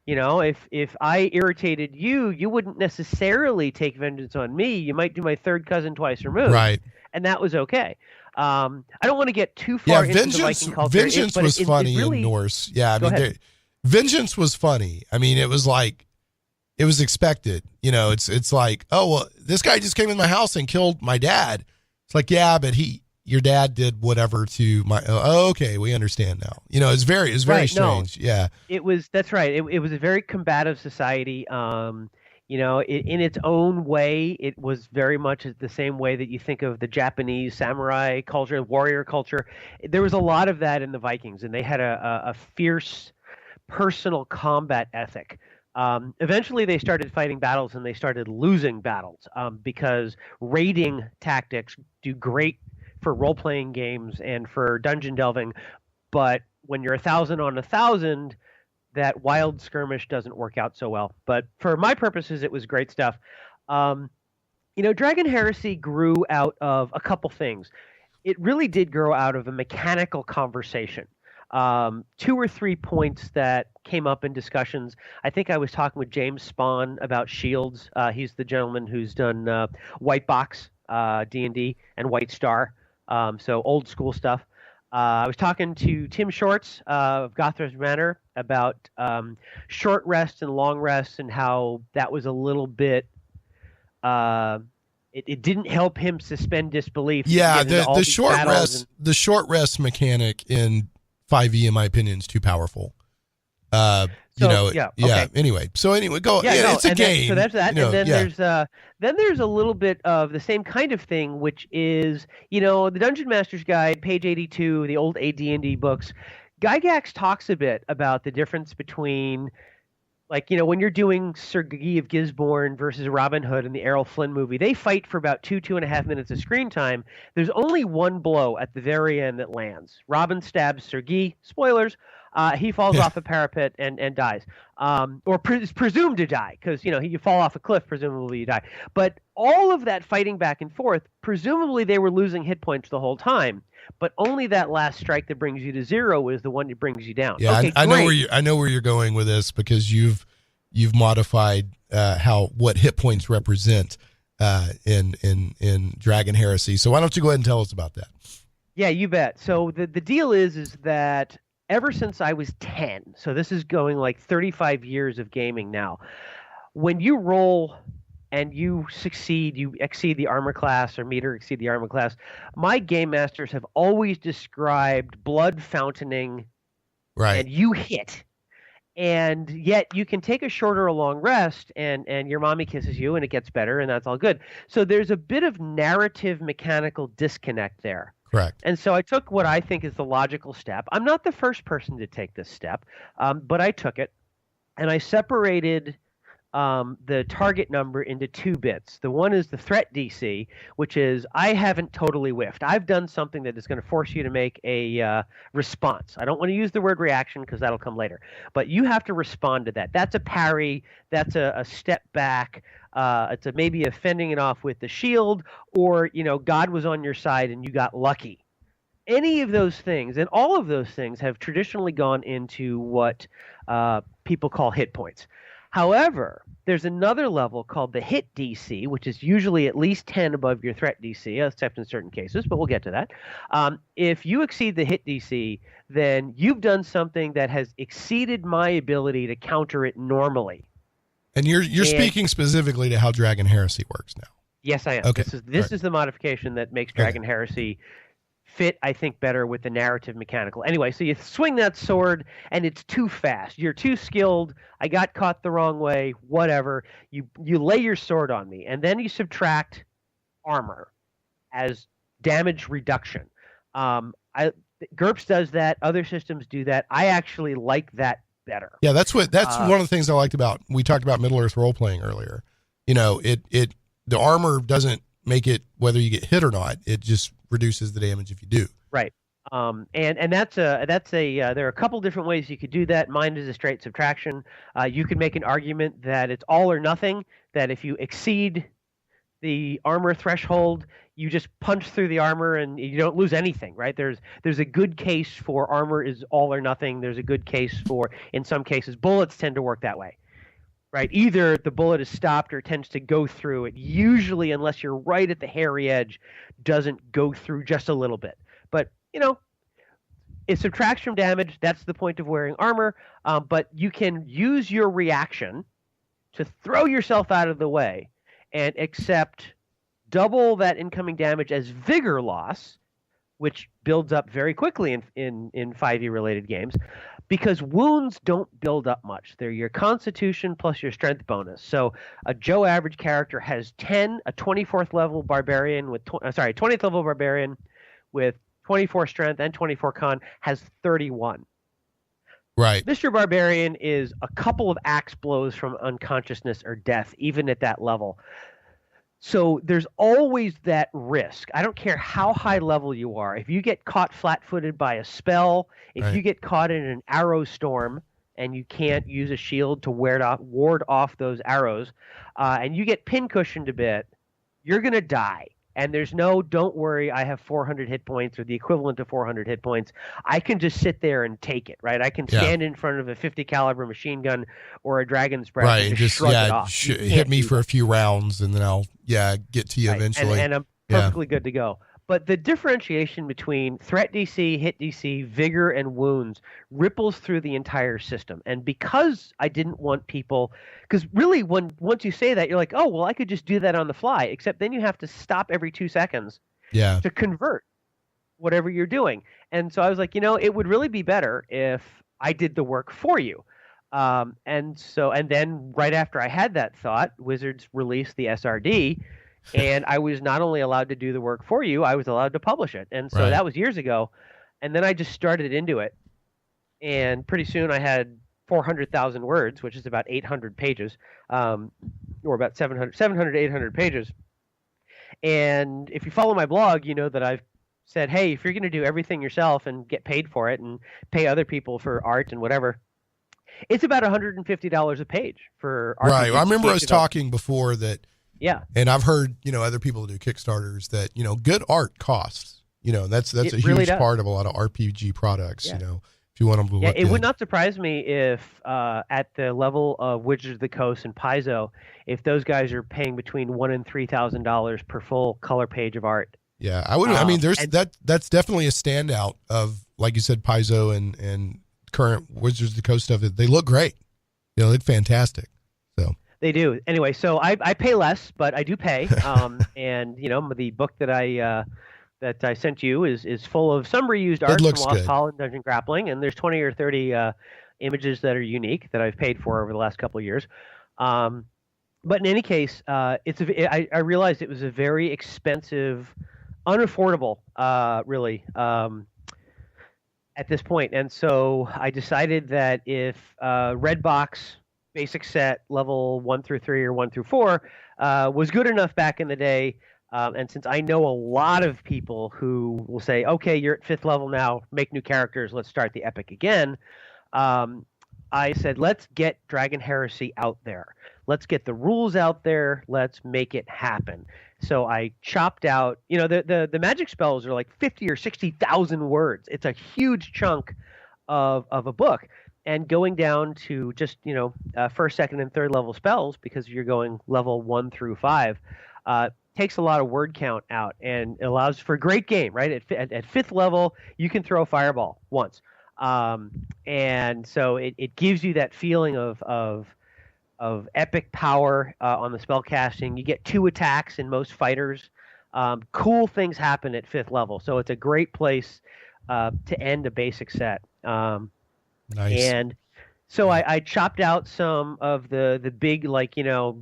if I irritated you, you wouldn't necessarily take vengeance on me. You might do my third cousin twice removed. Right. And that was okay. I don't want to get too far into the Viking culture. Vengeance was funny in Norse. Yeah, I mean, vengeance was funny. I mean, it was like, it was expected. It's like, oh, well, this guy just came in my house and killed my dad. It's like, yeah, but your dad did whatever to my, okay, we understand now. It's very strange. No, yeah. That's right. It was a very combative society. In its own way, it was very much the same way that you think of the Japanese samurai culture, warrior culture. There was a lot of that in the Vikings, and they had a fierce personal combat ethic. Eventually, they started fighting battles and they started losing battles because raiding tactics do great for role-playing games and for dungeon delving. But when you're 1,000 on 1,000, that wild skirmish doesn't work out so well. But for my purposes, it was great stuff. Dragon Heresy grew out of a couple things. It really did grow out of a mechanical conversation. 2 or 3 points that came up in discussions. I think I was talking with James Spahn about shields. He's the gentleman who's done White Box, D&D, and White Star, so old school stuff. I was talking to Tim Shorts of Gotham's Manor about short rests and long rests and how that was a little bit it didn't help him suspend disbelief. Yeah, the short rest mechanic in 5e, in my opinion, is too powerful. Okay. Anyway, go. Yeah, it's a game. So that's that. And then there's a little bit of the same kind of thing, which is the Dungeon Master's Guide, page 82, the old AD&D books. Gygax talks a bit about the difference between, when you're doing Sir Guy of Gisborne versus Robin Hood in the Errol Flynn movie, they fight for about 2.5 minutes of screen time. There's only one blow at the very end that lands. Robin stabs Sir Guy. Spoilers. He falls off a parapet and dies, or is presumed to die because you fall off a cliff, presumably you die. But all of that fighting back and forth, presumably they were losing hit points the whole time. But only that last strike that brings you to 0 is the one that brings you down. Yeah, okay, I know where you're going with this because you've modified what hit points represent in Dragon Heresy. So why don't you go ahead and tell us about that? Yeah, you bet. So the deal is that ever since I was 10, so this is going like 35 years of gaming now, when you roll and you succeed, you exceed the armor class or meet or exceed the armor class, my game masters have always described blood fountaining, right? And you hit. And yet you can take a short or a long rest and your mommy kisses you and it gets better and that's all good. So there's a bit of narrative mechanical disconnect there. Correct. And so I took what I think is the logical step. I'm not the first person to take this step, but I took it, and I separated the target number into 2 bits. The one is the threat DC, which is I haven't totally whiffed. I've done something that is going to force you to make a response. I don't want to use the word reaction because that'll come later, but you have to respond to that. That's a parry. That's a step back. It's maybe a fending it off with the shield, or God was on your side and you got lucky. Any of those things, and all of those things, have traditionally gone into what people call hit points. However, there's another level called the hit DC, which is usually at least 10 above your threat DC, except in certain cases, but we'll get to that. If you exceed the hit DC, then you've done something that has exceeded my ability to counter it normally. And you're speaking specifically to how Dragon Heresy works now. Yes, I am. Okay. This is the modification that makes Dragon Heresy fit, I think, better with the narrative mechanical. Anyway, so you swing that sword, and it's too fast. You're too skilled. I got caught the wrong way. Whatever. You lay your sword on me, and then you subtract armor as damage reduction. GURPS does that. Other systems do that. I actually like that better. Yeah, that's one of the things I liked about. We talked about Middle Earth role playing earlier. You know, the armor doesn't make it whether you get hit or not. It just reduces the damage if you do. Right. And that's there are a couple different ways you could do that. Mine is a straight subtraction. You could make an argument that it's all or nothing, that if you exceed the armor threshold, you just punch through the armor and you don't lose anything, right? There's a good case for armor is all or nothing. There's a good case for, in some cases, bullets tend to work that way. Right, either the bullet is stopped or tends to go through. It usually, unless you're right at the hairy edge, doesn't go through just a little bit. But, you know, it subtracts from damage. That's the point of wearing armor. But you can use your reaction to throw yourself out of the way and accept double that incoming damage as vigor loss, which builds up very quickly in 5e related games, because wounds don't build up much. They're your constitution plus your strength bonus. So a Joe average character has 10, a 24th level barbarian with 20th level barbarian with 24 strength and 24 con has 31. Right. Mr. Barbarian is a couple of axe blows from unconsciousness or death, even at that level. So there's always that risk. I don't care how high level you are. If you get caught flat-footed by a spell, if you get caught in an arrow storm and you can't use a shield to ward off those arrows, and you get pincushioned a bit, you're going to die. And there's no, don't worry, I have 400 hit points or the equivalent of 400 hit points. I can just sit there and take it, right? I can stand in front of a 50 caliber machine gun or a dragon's breath and just shrug it off. Hit me for a few rounds and then I'll get to you eventually. And I'm perfectly good to go. But the differentiation between threat DC, hit DC, vigor, and wounds ripples through the entire system. And because I didn't want people, because really once you say that, you're like, oh, well, I could just do that on the fly, except then you have to stop every 2 seconds to convert whatever you're doing. And so I was like, it would really be better if I did the work for you. And then right after I had that thought, Wizards released the SRD, and I was not only allowed to do the work for you, I was allowed to publish it. And so that was years ago. And then I just started into it. And pretty soon I had 400,000 words, which is about 800 pages, or about 700 to 800 pages. And if you follow my blog, you know that I've said, hey, if you're going to do everything yourself and get paid for it and pay other people for art and whatever, it's about $150 a page for art. Right. I remember us talking before that. Yeah. And I've heard, other people do Kickstarters that, good art costs, that's a huge part of a lot of RPG products, if you want them to look it would not surprise me if at the level of Wizards of the Coast and Paizo, if those guys are paying between $1,000 and $3,000 per full color page of art. Yeah, I would. That's definitely a standout of, like you said, Paizo and current Wizards of the Coast stuff. They look great. They look fantastic. So they do. Anyway, so I pay less, but I do pay. And the book that I sent you is full of some reused art from Lost Hall and Dungeon Grappling, and there's 20 or 30 images that are unique that I've paid for over the last couple of years. But in any case, I realized it was a very expensive, unaffordable, really, at this point. And so I decided that if Redbox basic set level 1 through 3 or 1 through 4 was good enough back in the day, and since I know a lot of people who will say, okay, you're at 5th level now, make new characters, let's start the epic again, I said, let's get Dragon Heresy out there. Let's get the rules out there. Let's make it happen. So I chopped out, the magic spells are like 50 or 60,000 words. It's a huge chunk of a book. and going down to just first, second, and third level spells, because you're going level 1 through 5, takes a lot of word count out and allows for a great game. Right at fifth level, you can throw fireball once, and so it gives you that feeling of epic power on the spell casting. You get 2 attacks in most fighters. Cool things happen at 5th level, so it's a great place to end a basic set. Nice. And so I chopped out some of the big,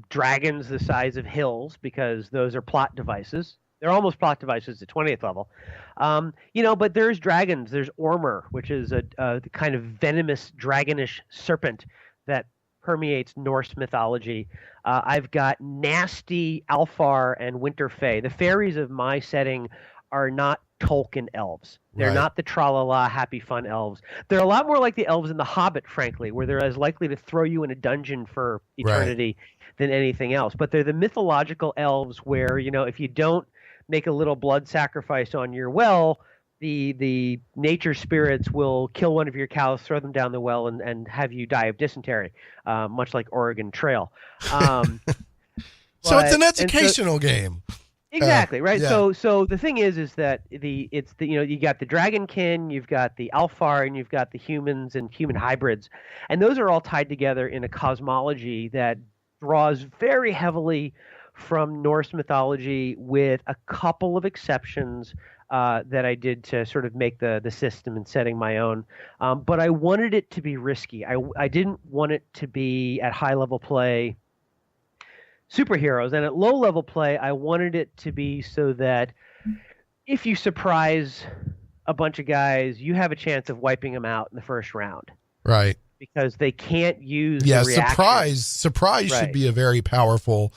dragons the size of hills, because those are plot devices. They're almost plot devices at 20th level. But there's dragons. There's Ormer, which is a kind of venomous, dragonish serpent that permeates Norse mythology. I've got nasty Alfar and Winter Fae. The fairies of my setting are not Tolkien elves. They're not the tra-la-la happy fun elves. They're a lot more like the elves in The Hobbit, frankly, where they're as likely to throw you in a dungeon for eternity than anything else. But they're the mythological elves where, if you don't make a little blood sacrifice on your well, the nature spirits will kill one of your cows, throw them down the well, and have you die of dysentery, much like Oregon Trail. So it's an educational game. Exactly, right. Yeah. So the thing is that you got the dragonkin, you've got the Alfar, and you've got the humans and human hybrids, and those are all tied together in a cosmology that draws very heavily from Norse mythology, with a couple of exceptions that I did to sort of make the system and setting my own. But I wanted it to be risky. I didn't want it to be at high level play superheroes, and at low level play I wanted it to be so that if you surprise a bunch of guys, you have a chance of wiping them out in the first round, Right. because they can't use the reaction. Surprise should be a very powerful,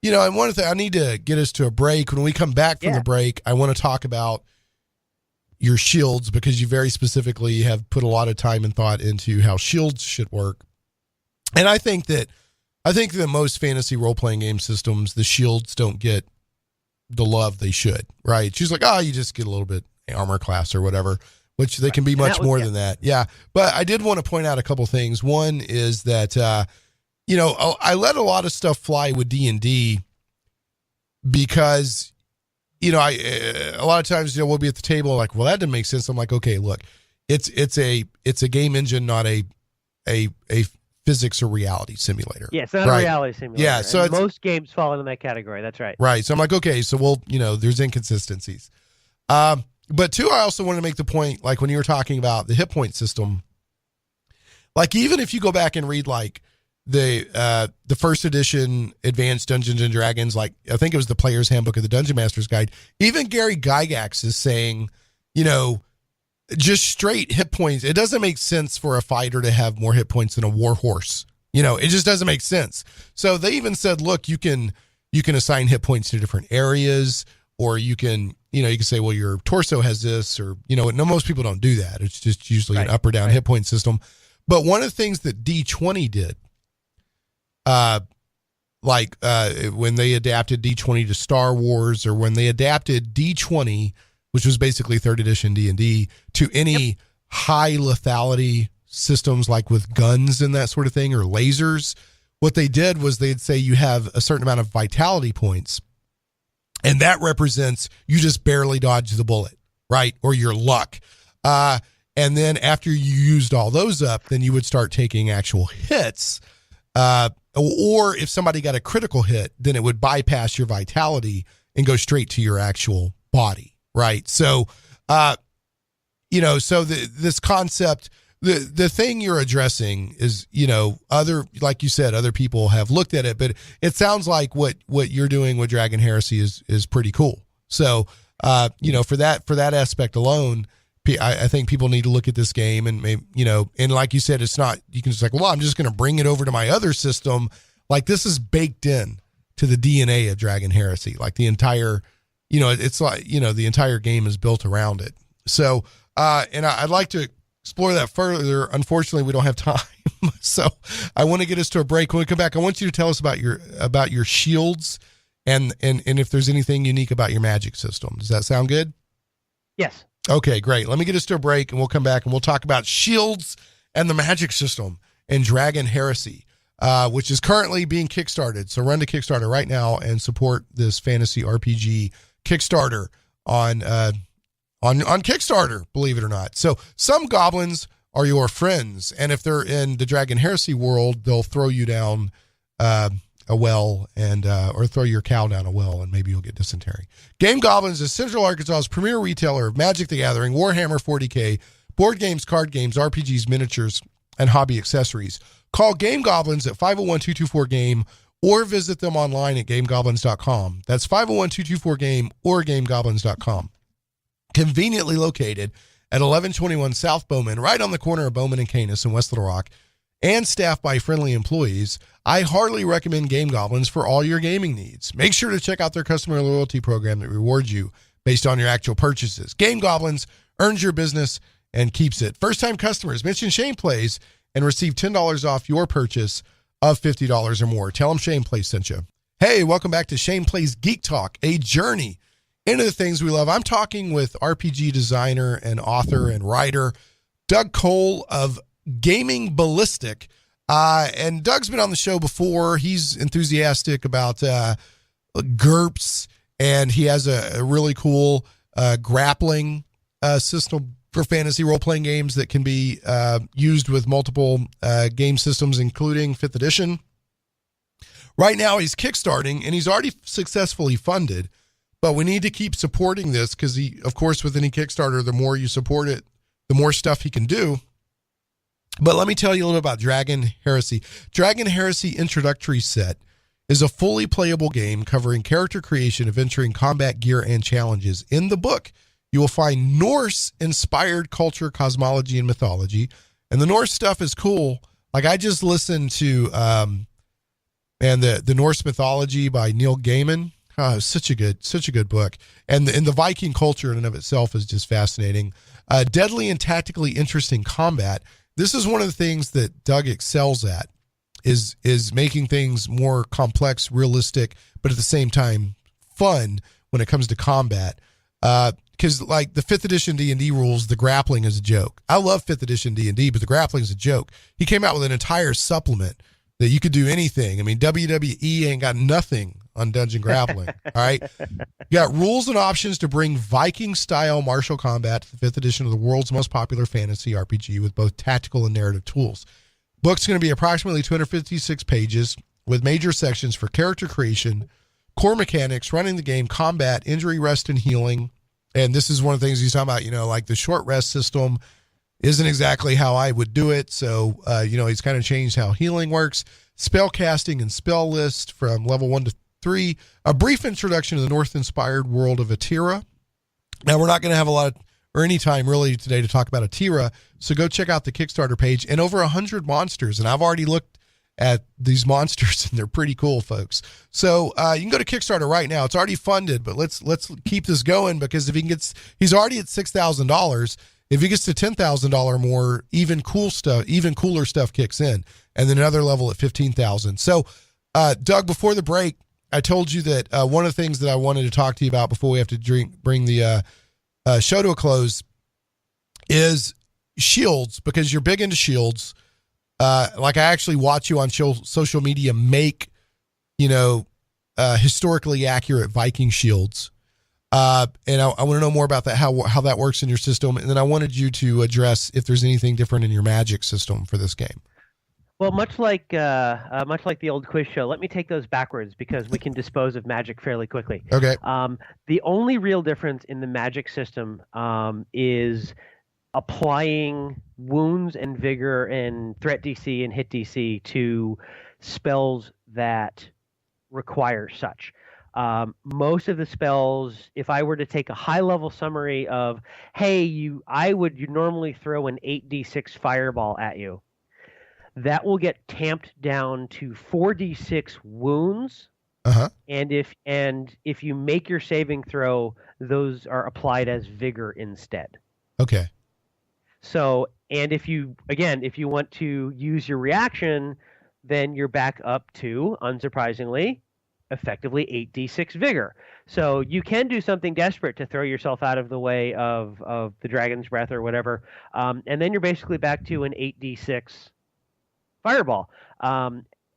and one thing, I need to get us to a break. When we come back from the break, I want to talk about your shields, because you very specifically have put a lot of time and thought into how shields should work. And I think that most fantasy role-playing game systems, the shields don't get the love they should, right? She's like, you just get a little bit armor class or whatever, which they can be much more than that. Yeah. But I did want to point out a couple things. One is that, I let a lot of stuff fly with D&D because, a lot of times, we'll be at the table like, well, that didn't make sense. I'm like, okay, look, it's a game engine, not a physics or reality simulator. Yeah, it's not a reality simulator. Yeah, so most games fall into that category. That's right. Right. So I'm like, okay, so there's inconsistencies. But two, I also want to make the point, like when you were talking about the hit point system, like even if you go back and read like the first edition Advanced Dungeons and Dragons, like I think it was the Player's Handbook of the Dungeon Master's Guide, even Gary Gygax is saying, just straight hit points. It doesn't make sense for a fighter to have more hit points than a war horse. It just doesn't make sense. So they even said, look, you can assign hit points to different areas, or you can say, well, your torso has this, or, no, most people don't do that. It's just usually an up or down hit point system. But one of the things that D20 did, when they adapted D20 to Star Wars, or when they adapted D20, which was basically 3rd edition D&D, to any high lethality systems like with guns and that sort of thing, or lasers, what they did was they'd say you have a certain amount of vitality points, and that represents you just barely dodged the bullet, right? Or your luck. And then after you used all those up, then you would start taking actual hits. Or if somebody got a critical hit, then it would bypass your vitality and go straight to your actual body. Right. So, this concept, the thing you're addressing is, like you said, other people have looked at it, but it sounds like what you're doing with Dragon Heresy is pretty cool. So, for that aspect alone, I think people need to look at this game and maybe, and like you said, it's not, you can just like, well, I'm just going to bring it over to my other system. Like this is baked in to the DNA of Dragon Heresy, like the entire, it's like, the entire game is built around it. So, and I'd like to explore that further. Unfortunately, we don't have time. So I want to get us to a break. When we come back, I want you to tell us about your shields and if there's anything unique about your magic system. Does that sound good? Yes. Okay, great. Let me get us to a break and we'll come back and we'll talk about shields and the magic system in Dragon Heresy, which is currently being kickstarted. So run to Kickstarter right now and support this fantasy RPG Kickstarter on Kickstarter, believe it or not. So some goblins are your friends, and if they're in the Dragon Heresy world, they'll throw you down a well and or throw your cow down a well, and maybe you'll get dysentery. Game Goblins is Central Arkansas's premier retailer of Magic the Gathering, Warhammer 40K, board games, card games, RPGs, miniatures, and hobby accessories. Call Game Goblins at 501-224-GAME or visit them online at gamegoblins.com. That's 501-224-GAME or gamegoblins.com. Conveniently located at 1121 South Bowman, right on the corner of Bowman and Canis in West Little Rock, and staffed by friendly employees. I heartily recommend Game Goblins for all your gaming needs. Make sure to check out their customer loyalty program that rewards you based on your actual purchases. Game Goblins earns your business and keeps it. First-time customers, mention Shane Plays and receive $10 off your purchase of $50 or more. Tell them Shane Plays sent you. Hey, welcome back to Shane Plays Geek Talk, a journey into the things we love. I'm talking with RPG designer and author and writer Doug Cole of Gaming Ballistic. And Doug's been on the show before. He's enthusiastic about GURPS, and he has a really cool grappling system for fantasy role-playing games that can be used with multiple game systems, including 5th edition. Right now, he's kickstarting, and he's already successfully funded, but we need to keep supporting this because, of course, with any Kickstarter, the more you support it, the more stuff he can do. But let me tell you a little about Dragon Heresy. Dragon Heresy Introductory Set is a fully playable game covering character creation, adventuring, combat gear, and challenges. In the book, you will find Norse-inspired culture, cosmology, and mythology. And the Norse stuff is cool. Like, I just listened to the Norse mythology by Neil Gaiman. Oh, such a good book. And the Viking culture in and of itself is just fascinating. Deadly and tactically interesting combat. This is one of the things that Doug excels at, is making things more complex, realistic, but at the same time fun when it comes to combat. Because like the 5th edition D&D rules, the grappling is a joke. I love 5th edition D&D, but the grappling is a joke. He came out with an entire supplement that you could do anything. I mean, WWE ain't got nothing on dungeon grappling. All right. You got rules and options to bring Viking style martial combat to the 5th edition of the world's most popular fantasy RPG with both tactical and narrative tools. Book's going to be approximately 256 pages with major sections for character creation, core mechanics, running the game, combat, injury, rest, and healing. And this is one of the things he's talking about, like the short rest system isn't exactly how I would do it. So, he's kind of changed how healing works. Spell casting and spell list from level 1 to 3. A brief introduction to the Norse-inspired world of Atira. Now, we're not going to have a lot or any time really today to talk about Atira. So go check out the Kickstarter page, and over 100 monsters. And I've already looked at these monsters, and they're pretty cool, folks. So you can go to Kickstarter right now. It's already funded, but let's keep this going, because if he gets, he's already at $6,000. If he gets to $10,000 more, even cooler stuff kicks in, and then another level at $15,000. So, Doug, before the break, I told you that one of the things that I wanted to talk to you about before we have to bring the show to a close is shields, because you're big into shields. Like, I actually watch you on social media make, historically accurate Viking shields. And I want to know more about that, how that works in your system. And then I wanted you to address if there's anything different in your magic system for this game. Well, much like the old quiz show, let me take those backwards because we can dispose of magic fairly quickly. Okay. The only real difference in the magic system is applying wounds and vigor and threat DC and hit DC to spells that require such. Most of the spells, if I were to take a high-level summary of, hey, you normally throw an 8d6 fireball at you. That will get tamped down to 4d6 wounds. Uh-huh. And if you make your saving throw, those are applied as vigor instead. Okay. So, and if you want to use your reaction, then you're back up to, unsurprisingly, effectively 8d6 vigor. So you can do something desperate to throw yourself out of the way of the dragon's breath or whatever, and then you're basically back to an 8d6 fireball.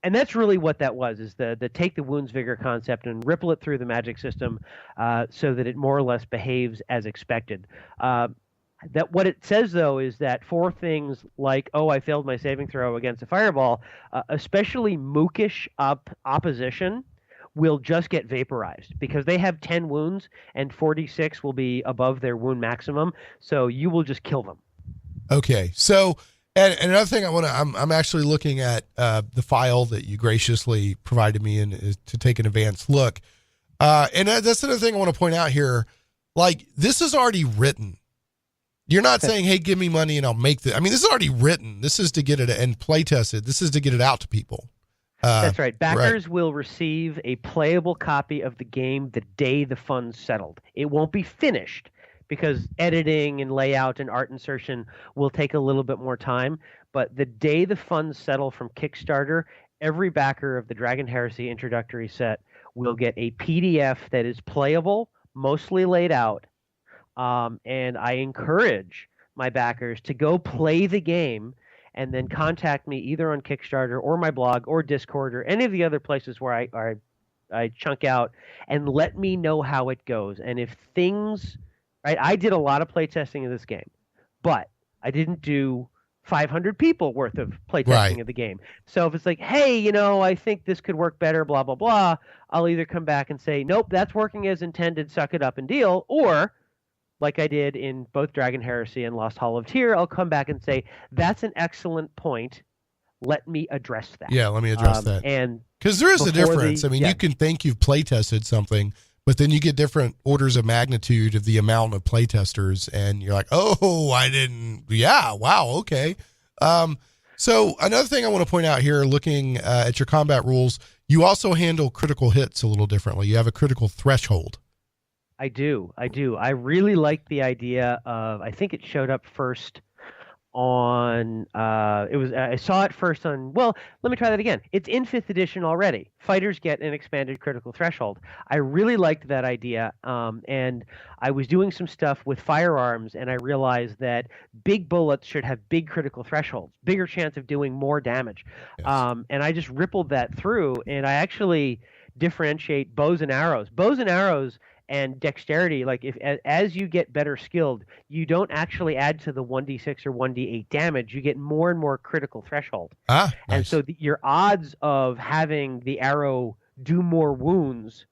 And that's really what that was, is the take the wounds vigor concept and ripple it through the magic system so that it more or less behaves as expected. That what it says, though, is that for things like, oh, I failed my saving throw against a fireball, especially mookish opposition will just get vaporized because they have 10 wounds and 46 will be above their wound maximum. So you will just kill them. Okay. So, and another thing I'm actually looking at the file that you graciously provided me to take an advanced look. And that's another thing I want to point out here. Like, this is already written. You're not saying, hey, give me money and I'll make this. I mean, this is already written. This is to get it and play tested. This is to get it out to people. That's right. Backers will receive a playable copy of the game the day the funds settled. It won't be finished because editing and layout and art insertion will take a little bit more time. But the day the funds settle from Kickstarter, every backer of the Dragon Heresy introductory set will get a PDF that is playable, mostly laid out. And I encourage my backers to go play the game and then contact me either on Kickstarter or my blog or Discord or any of the other places where I chunk out, and let me know how it goes. And if things, right, I did a lot of playtesting of this game, but I didn't do 500 people worth of playtesting of the game. So if it's like, hey, I think this could work better, blah, blah, blah, I'll either come back and say, nope, that's working as intended, suck it up and deal, or like I did in both Dragon Heresy and Lost Hall of Tyr, I'll come back and say, that's an excellent point. Let me address that. Yeah, let me address that. And because there is a difference. You can think you've play tested something, but then you get different orders of magnitude of the amount of play testers, and you're like, oh, I didn't. Yeah, wow, okay. So another thing I want to point out here, looking at your combat rules, you also handle critical hits a little differently. You have a critical threshold. I do. I really like the idea of, I think it showed up first on, I saw it first on, well, let me try that again. It's in 5th edition already. Fighters get an expanded critical threshold. I really liked that idea. And I was doing some stuff with firearms, and I realized that big bullets should have big critical thresholds, bigger chance of doing more damage. Yes. And I just rippled that through, and I actually differentiate bows and arrows. Bows and arrows and dexterity, like as you get better skilled, you don't actually add to the 1d6 or 1d8 damage. You get more and more critical threshold. Nice. And so your odds of having the arrow do more wounds,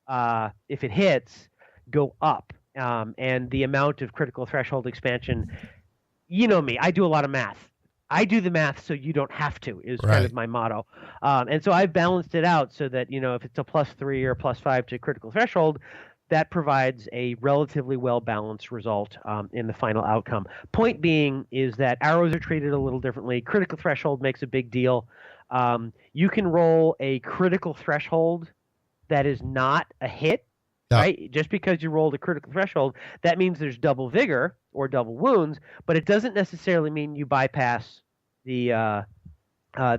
if it hits, go up. And the amount of critical threshold expansion, you know me, I do a lot of math. I do the math so you don't have to, is kind of my motto. And so I've balanced it out so that, if it's a +3 or +5 to critical threshold, that provides a relatively well-balanced result in the final outcome. Point being is that arrows are treated a little differently. Critical threshold makes a big deal. You can roll a critical threshold that is not a hit, right? Just because you rolled a critical threshold, that means there's double vigor or double wounds, but it doesn't necessarily mean you bypass the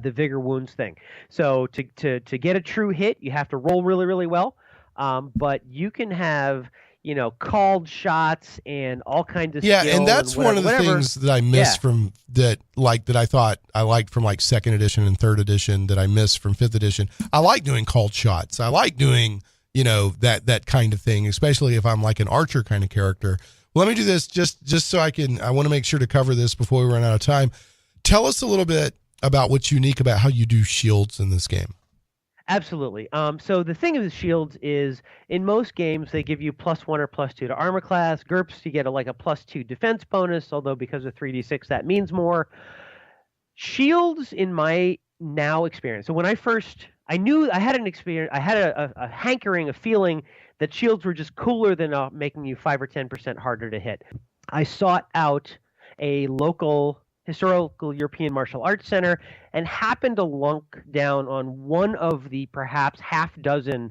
vigor wounds thing. So to get a true hit, you have to roll really, really well. But you can have, called shots and all kinds of skill. And that's one of the things that I missed from that I thought I liked from 2nd edition and 3rd edition that I missed from 5th edition. I like doing called shots. I like doing, that kind of thing, especially if I'm like an archer kind of character. Well, let me do this just so I want to make sure to cover this before we run out of time. Tell us a little bit about what's unique about how you do shields in this game. Absolutely. So the thing with shields is, in most games, they give you +1 or +2 to armor class. GURPS, you get a +2 defense bonus, although because of 3d6, that means more. Shields, in my now experience, so when I knew I had an experience, I had a hankering, a feeling that shields were just cooler than making you 5 or 10% harder to hit. I sought out a local historical European martial arts center and happened to lunk down on one of the perhaps half-dozen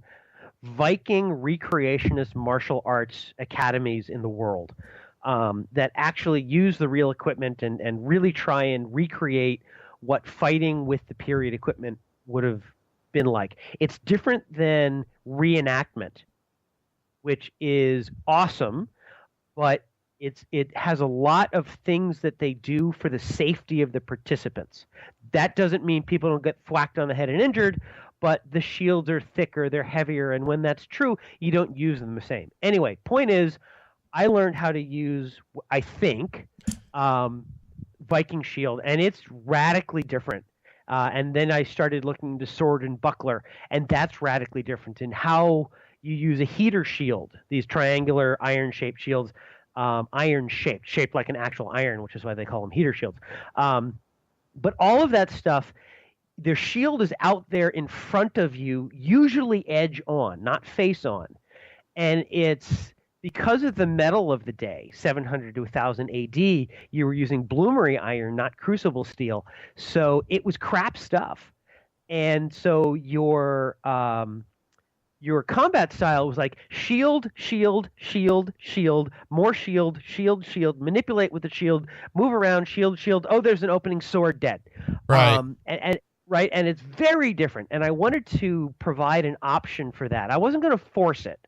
Viking recreationist martial arts academies in the world that actually use the real equipment and really try and recreate what fighting with the period equipment would have been like. It's different than reenactment, which is awesome, but it has a lot of things that they do for the safety of the participants. That doesn't mean people don't get thwacked on the head and injured, but the shields are thicker, they're heavier, and when that's true, you don't use them the same. Anyway, point is, I learned how to use, I think, Viking shield, and it's radically different. And then I started looking into sword and buckler, and that's radically different in how you use a heater shield, these triangular iron-shaped shields, shaped like an actual iron, which is why they call them heater shields. But all of that stuff, their shield is out there in front of you, usually edge on, not face on. And it's because of the metal of the day, 700 to 1000 AD, you were using bloomery iron, not crucible steel. So it was crap stuff. And so your combat style was like shield, shield, shield, shield, more shield, shield, shield, manipulate with the shield, move around, shield, shield. Oh, there's an opening, sword, dead. Right. Right. And it's very different. And I wanted to provide an option for that. I wasn't going to force it.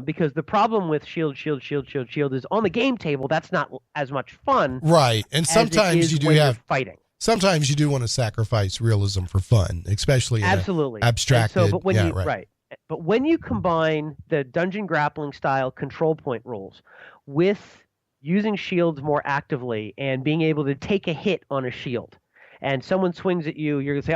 Because the problem with shield is on the game table, that's not as much fun. Right. And sometimes you do have fighting. Sometimes you do want to sacrifice realism for fun, especially absolutely in abstracted. So, but when But when you combine the dungeon grappling style control point rules with using shields more actively and being able to take a hit on a shield, and someone swings at you, you're going to say,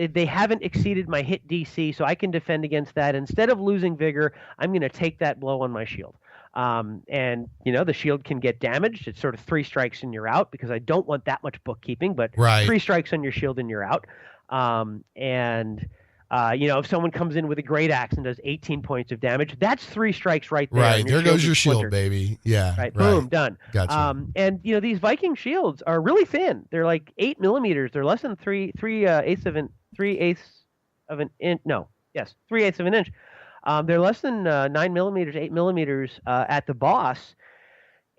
they haven't exceeded my hit DC, so I can defend against that. Instead of losing vigor, I'm going to take that blow on my shield. And, the shield can get damaged. It's sort of 3 strikes and you're out, because I don't want that much bookkeeping, but 3 strikes on your shield and you're out. If someone comes in with a great axe and does 18 points of damage, that's 3 strikes right there. Right. There goes your shield, baby. Yeah. Right. Boom. Done. Gotcha. These Viking shields are really thin. They're like 8 millimeters. They're less than 3/8 of an inch. No. Yes. 3/8 of an inch. They're less than 9 millimeters, 8 millimeters at the boss.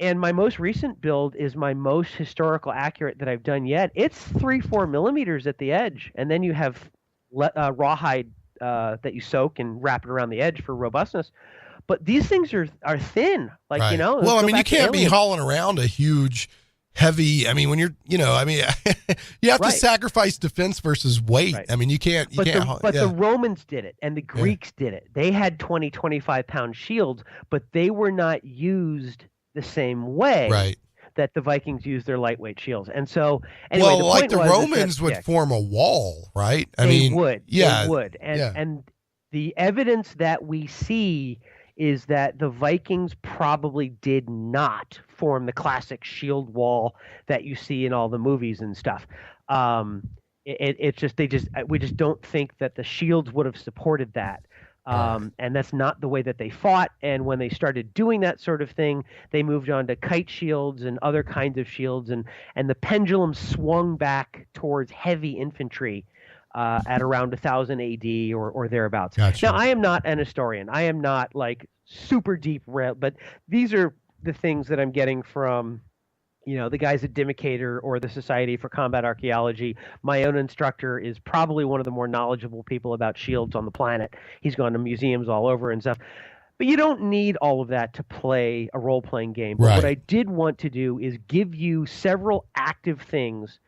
And my most recent build is my most historical accurate that I've done yet. It's 3-4 millimeters at the edge. And then you have rawhide that you soak and wrap it around the edge for robustness. But these things are thin, right. Well, I mean, you can't be hauling around a huge, heavy. I mean, when you're, you have to sacrifice defense versus weight. Right. I mean, you can't. The Romans did it, and the Greeks did it. They had 20, 25-pound shields, but they were not used the same way. Right. That the Vikings used their lightweight shields. And so, anyway, the Romans would form a wall, right? They would. And the evidence that we see is that the Vikings probably did not form the classic shield wall that you see in all the movies and stuff. We just don't think that the shields would have supported that. And that's not the way that they fought. And when they started doing that sort of thing, they moved on to kite shields and other kinds of shields. And the pendulum swung back towards heavy infantry at around 1000 AD or thereabouts. Gotcha. Now, I am not an historian. I am not like super deep, but these are the things that I'm getting from the guys at Dimicator or the Society for Combat Archaeology. My own instructor is probably one of the more knowledgeable people about shields on the planet. He's gone to museums all over and stuff. But you don't need all of that to play a role-playing game. But what I did want to do is give you several active things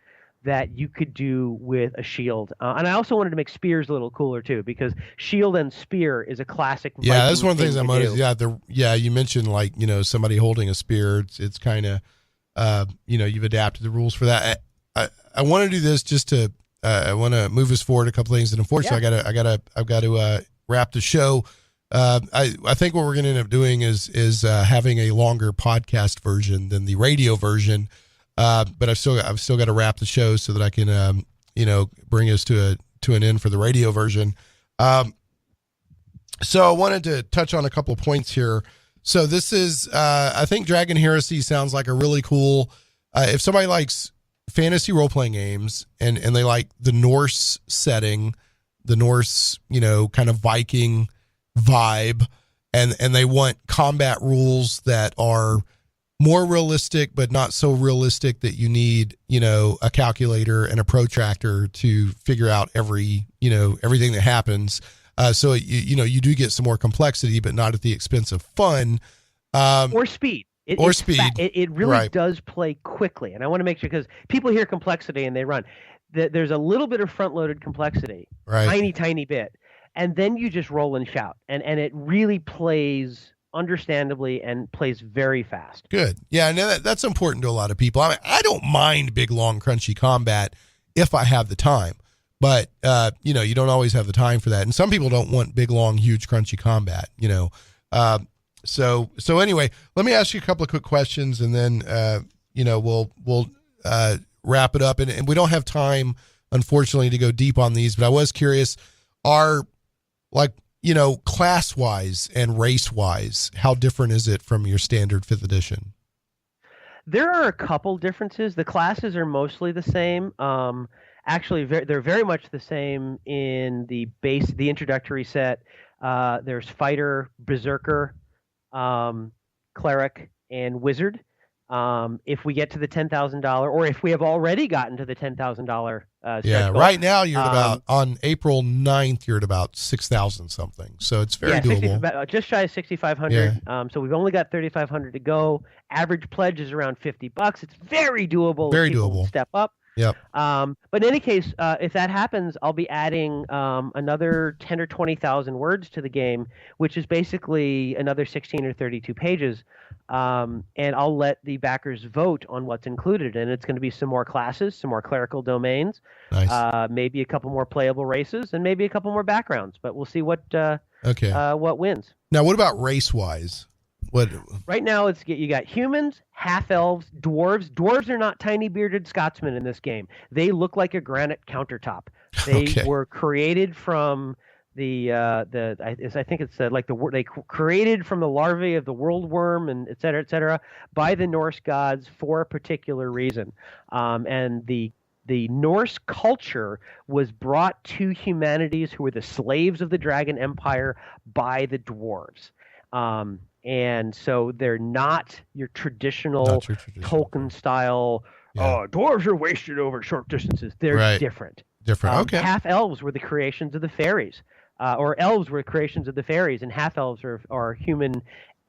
that you could do with a shield. And I also wanted to make spears a little cooler, too, because shield and spear is a classic Viking that's one of the things I noticed. do. You mentioned, somebody holding a spear. It's kind of... you've adapted the rules for that. I want to do this just to, I want to move us forward a couple things. And unfortunately, I've got to wrap the show. I think what we're going to end up doing is having a longer podcast version than the radio version. But I've still got to wrap the show so that I can, bring us to an end for the radio version. So I wanted to touch on a couple of points here. So this is, I think Dragon Heresy sounds like a really cool, if somebody likes fantasy role-playing games and they like the Norse setting, the Norse, kind of Viking vibe, and they want combat rules that are more realistic, but not so realistic that you need, a calculator and a protractor to figure out everything that happens. So you do get some more complexity, but not at the expense of fun. Or speed. It really does play quickly. And I want to make sure, because people hear complexity and they run. There's a little bit of front-loaded complexity, tiny bit. And then you just roll and shout. And it really plays understandably and plays very fast. Good. Yeah, I know that's important to a lot of people. I mean, I don't mind big, long, crunchy combat if I have the time. But, you don't always have the time for that. And some people don't want big, long, huge, crunchy combat, So anyway, let me ask you a couple of quick questions, and then we'll wrap it up. And we don't have time, unfortunately, to go deep on these. But I was curious: are class wise and race wise, how different is it from your standard 5th edition? There are a couple differences. The classes are mostly the same. Actually, they're very much the same in the introductory set. There's fighter, berserker, cleric, and wizard. If we get to the $10,000, or if we have already gotten to the $10,000 stretch goal, right now you're at on April 9th, you're at about 6,000 something. So it's very doable. Just shy of 6,500. Yeah. So we've only got 3,500 to go. Average pledge is around $50. It's very doable. Very doable. Step up. Yep. But in any case, if that happens, I'll be adding another 10 or 20,000 words to the game, which is basically another 16 or 32 pages. And I'll let the backers vote on what's included. And it's going to be some more classes, some more clerical domains, nice. Maybe a couple more playable races, and maybe a couple more backgrounds. But we'll see what wins. Now, what about race-wise? Right now, you got humans, half-elves, dwarves. Dwarves are not tiny bearded Scotsmen in this game. They look like a granite countertop. They were created from they created from the larvae of the world worm, and et cetera, by the Norse gods for a particular reason. And the Norse culture was brought to humanities, who were the slaves of the Dragon Empire, by the dwarves. And so they're not your traditional Tolkien style, dwarves are wasted over short distances. They're different. Okay. Half elves were the creations of the fairies, or elves were creations of the fairies, and half elves are human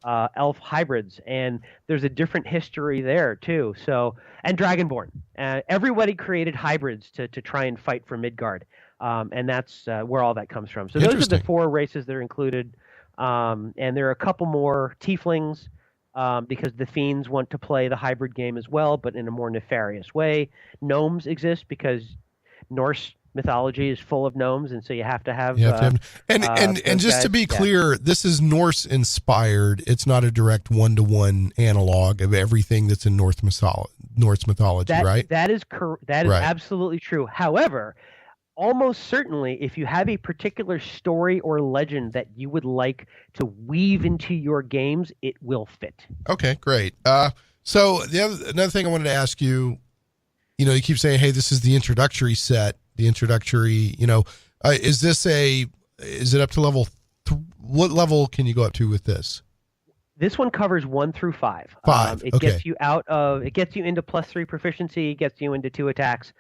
elf hybrids. And there's a different history there too. So, and Dragonborn, everybody created hybrids to try and fight for Midgard. And that's where all that comes from. So those are the 4 races that are included. And there are a couple more tieflings, because the fiends want to play the hybrid game as well, but in a more nefarious way. Gnomes exist because Norse mythology is full of gnomes, and so you have to have. And just to be clear, this is Norse-inspired. It's not a direct one-to-one analog of everything that's in Norse mythology, right? That is absolutely true. However, almost certainly, if you have a particular story or legend that you would like to weave into your games, it will fit. Okay, great. So another thing I wanted to ask you, you keep saying, hey, this is the introductory set, is it up to level, what level can you go up to with this? This one covers 1 through 5. 5. It gets you into +3 proficiency, it gets you into 2 attacks.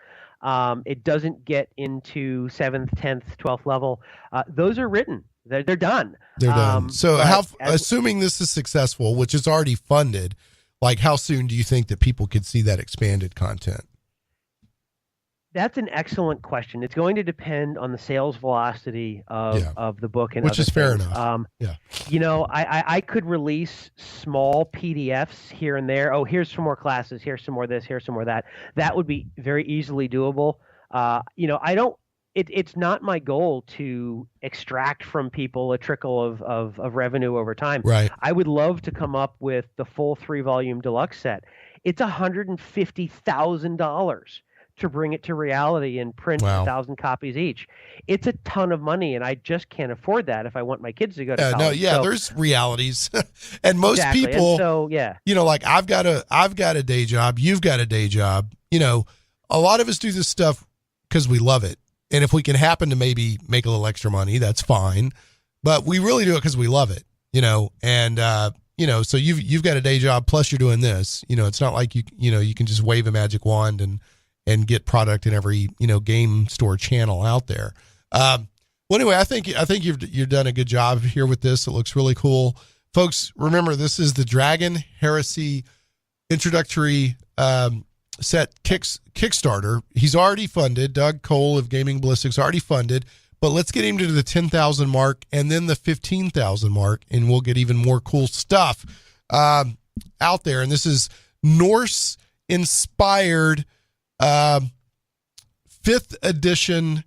It doesn't get into 7th, 10th, 12th level. Those are written. They're done. They're done. So assuming this is successful, which is already funded, how soon do you think that people could see that expanded content? That's an excellent question. It's going to depend on the sales velocity of the book, and which is fair things. enough. I could release small PDFs here and there. Oh, here's some more classes. Here's some more this. Here's some more that. That would be very easily doable. I don't. It's not my goal to extract from people a trickle of revenue over time. Right. I would love to come up with the full 3-volume deluxe set. It's $150,000 to bring it to reality and print 1,000 copies each. It's a ton of money, and I just can't afford that if I want my kids to go to college. There's realities. And most people, I've got a day job, you've got a day job. A lot of us do this stuff because we love it. And if we can happen to maybe make a little extra money, that's fine. But we really do it because we love it, and so you've got a day job plus you're doing this. It's not like you can just wave a magic wand and get product in every game store channel out there. Well, anyway, I think you've done a good job here with this. It looks really cool, folks. Remember, this is the Dragon Heresy Introductory set Kickstarter. He's already funded. Doug Cole of Gaming Ballistic's already funded, but let's get him to the 10,000 mark and then the 15,000 mark, and we'll get even more cool stuff out there. And this is Norse-Inspired 5th edition,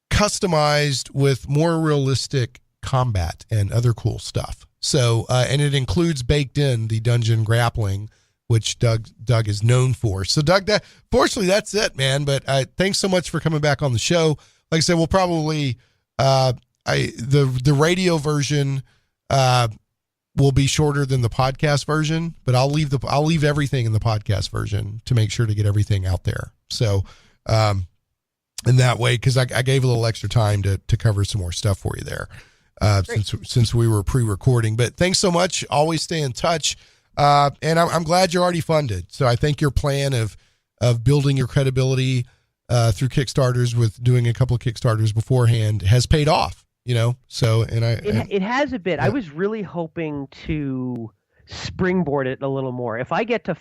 customized with more realistic combat and other cool stuff. So, and it includes baked in the dungeon grappling, which Doug is known for. So Doug, fortunately that's it, man. But thanks so much for coming back on the show. Like I said, we'll probably, the radio version, will be shorter than the podcast version, but I'll leave everything in the podcast version to make sure to get everything out there. So, in that way, because I gave a little extra time to cover some more stuff for you there, since we were pre-recording. But thanks so much. Always stay in touch. And I'm glad you're already funded. So I think your plan of building your credibility through Kickstarters with doing a couple of Kickstarters beforehand has paid off. So it has a bit. Yeah. I was really hoping to springboard it a little more. If I get to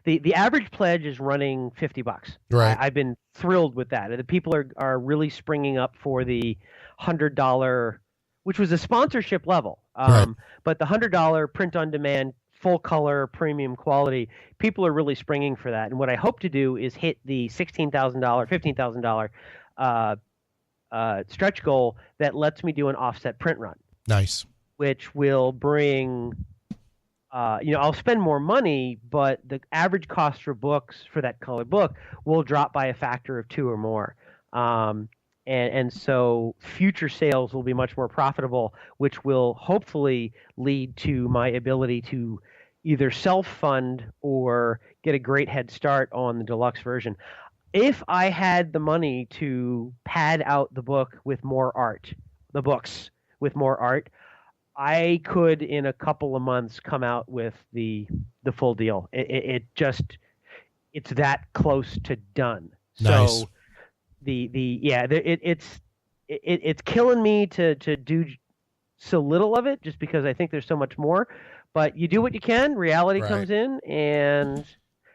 the average pledge is running $50. Right. I've been thrilled with that. The people are really springing up for the $100, which was a sponsorship level. Right. But the $100 print on demand, full color, premium quality, people are really springing for that. And what I hope to do is hit the $16,000, $15,000 stretch goal that lets me do an offset print run. Nice. Which will bring, I'll spend more money, but the average cost for books for that colored book will drop by a factor of 2 or more. And so future sales will be much more profitable, which will hopefully lead to my ability to either self-fund or get a great head start on the deluxe version. If I had the money to pad out the book with more art, the books with more art, I could in a couple of months come out with the full deal. It's that close to done. Nice. So it's killing me to do so little of it just because I think there's so much more. But you do what you can. Reality comes in, and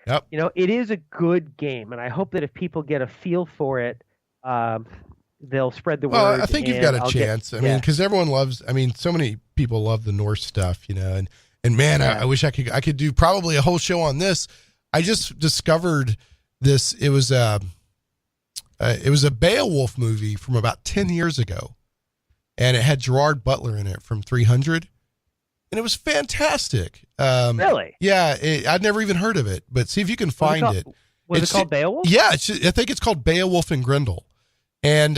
yep. It is a good game, and I hope that if people get a feel for it, they'll spread the word. Well, I think you've got a chance. I mean, because everyone loves. I mean, so many people love the Norse stuff, and man, I wish I could do probably a whole show on this. I just discovered this. It was a Beowulf movie from about 10 years ago, and it had Gerard Butler in it from 300. And it was fantastic. Really? Yeah, I'd never even heard of it, but see if you can find it. Was it called Beowulf? Yeah, I think it's called Beowulf and Grendel, and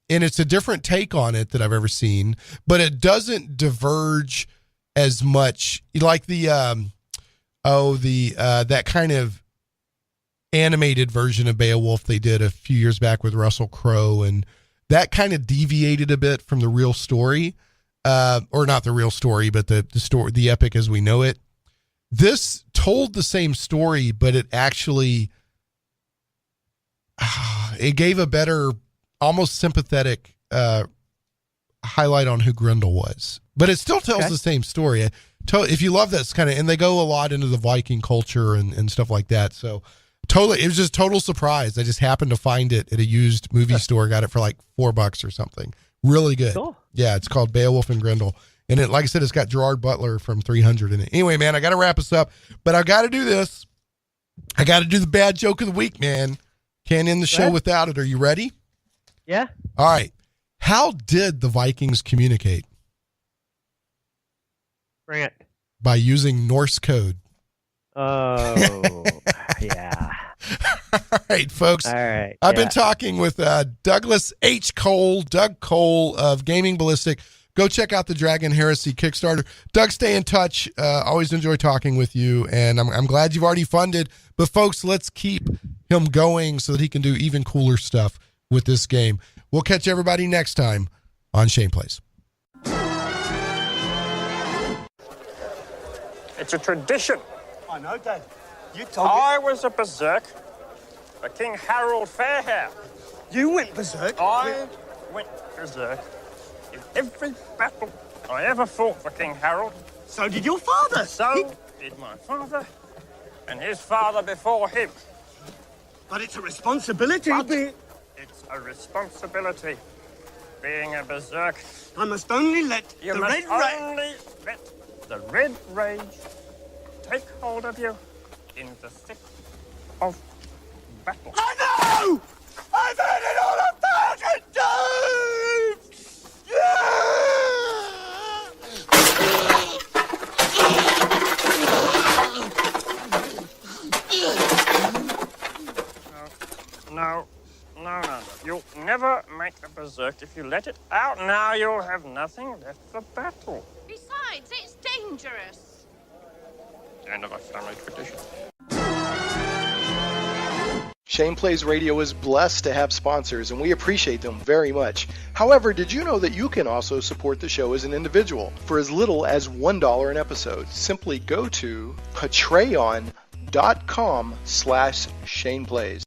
it's a different take on it that I've ever seen, but it doesn't diverge as much like the that kind of animated version of Beowulf they did a few years back with Russell Crowe, and that kind of deviated a bit from the real story. Or not the real story, but the story, the epic as we know it. This told the same story, but it actually, it gave a better, almost sympathetic, highlight on who Grendel was, but it still tells the same story. If you love that kind of, and they go a lot into the Viking culture and stuff like that. So totally, it was just total surprise. I just happened to find it at a used movie store, got it for like $4 or something. Really good. Cool. Yeah, it's called Beowulf and Grendel. And it, like I said, it's got Gerard Butler from 300 in it. Anyway, man, I got to wrap us up, but I got to do this. I got to do the bad joke of the week, man. Can't end the show without it. Are you ready? Yeah. All right. How did the Vikings communicate? Bring it. By using Norse code. Oh, yeah. All right, folks. All right. I've been talking with Douglas H. Cole, Doug Cole of Gaming Ballistic. Go check out the Dragon Heresy Kickstarter. Doug, stay in touch. Always enjoy talking with you, and I'm glad you've already funded. But, folks, let's keep him going so that he can do even cooler stuff with this game. We'll catch everybody next time on Shane Plays. It's a tradition. I know, Dad. You told me. I was a berserk for King Harold Fairhair. You went berserk. I went berserk in every battle I ever fought for King Harold. So did your father. So did my father and his father before him. But it's a responsibility. It's a responsibility being a berserk. I must only let You the must red ray. only let the red rage take hold of you in the thick of battle. I know! I've heard it all 1,000 times! No. You'll never make a berserk if you let it out. Now you'll have nothing left for battle. Besides, it's dangerous. End of a family tradition. Shane Plays Radio is blessed to have sponsors, and we appreciate them very much. However, did you know that you can also support the show as an individual for as little as $1 an episode? Simply go to patreon.com/ShanePlays.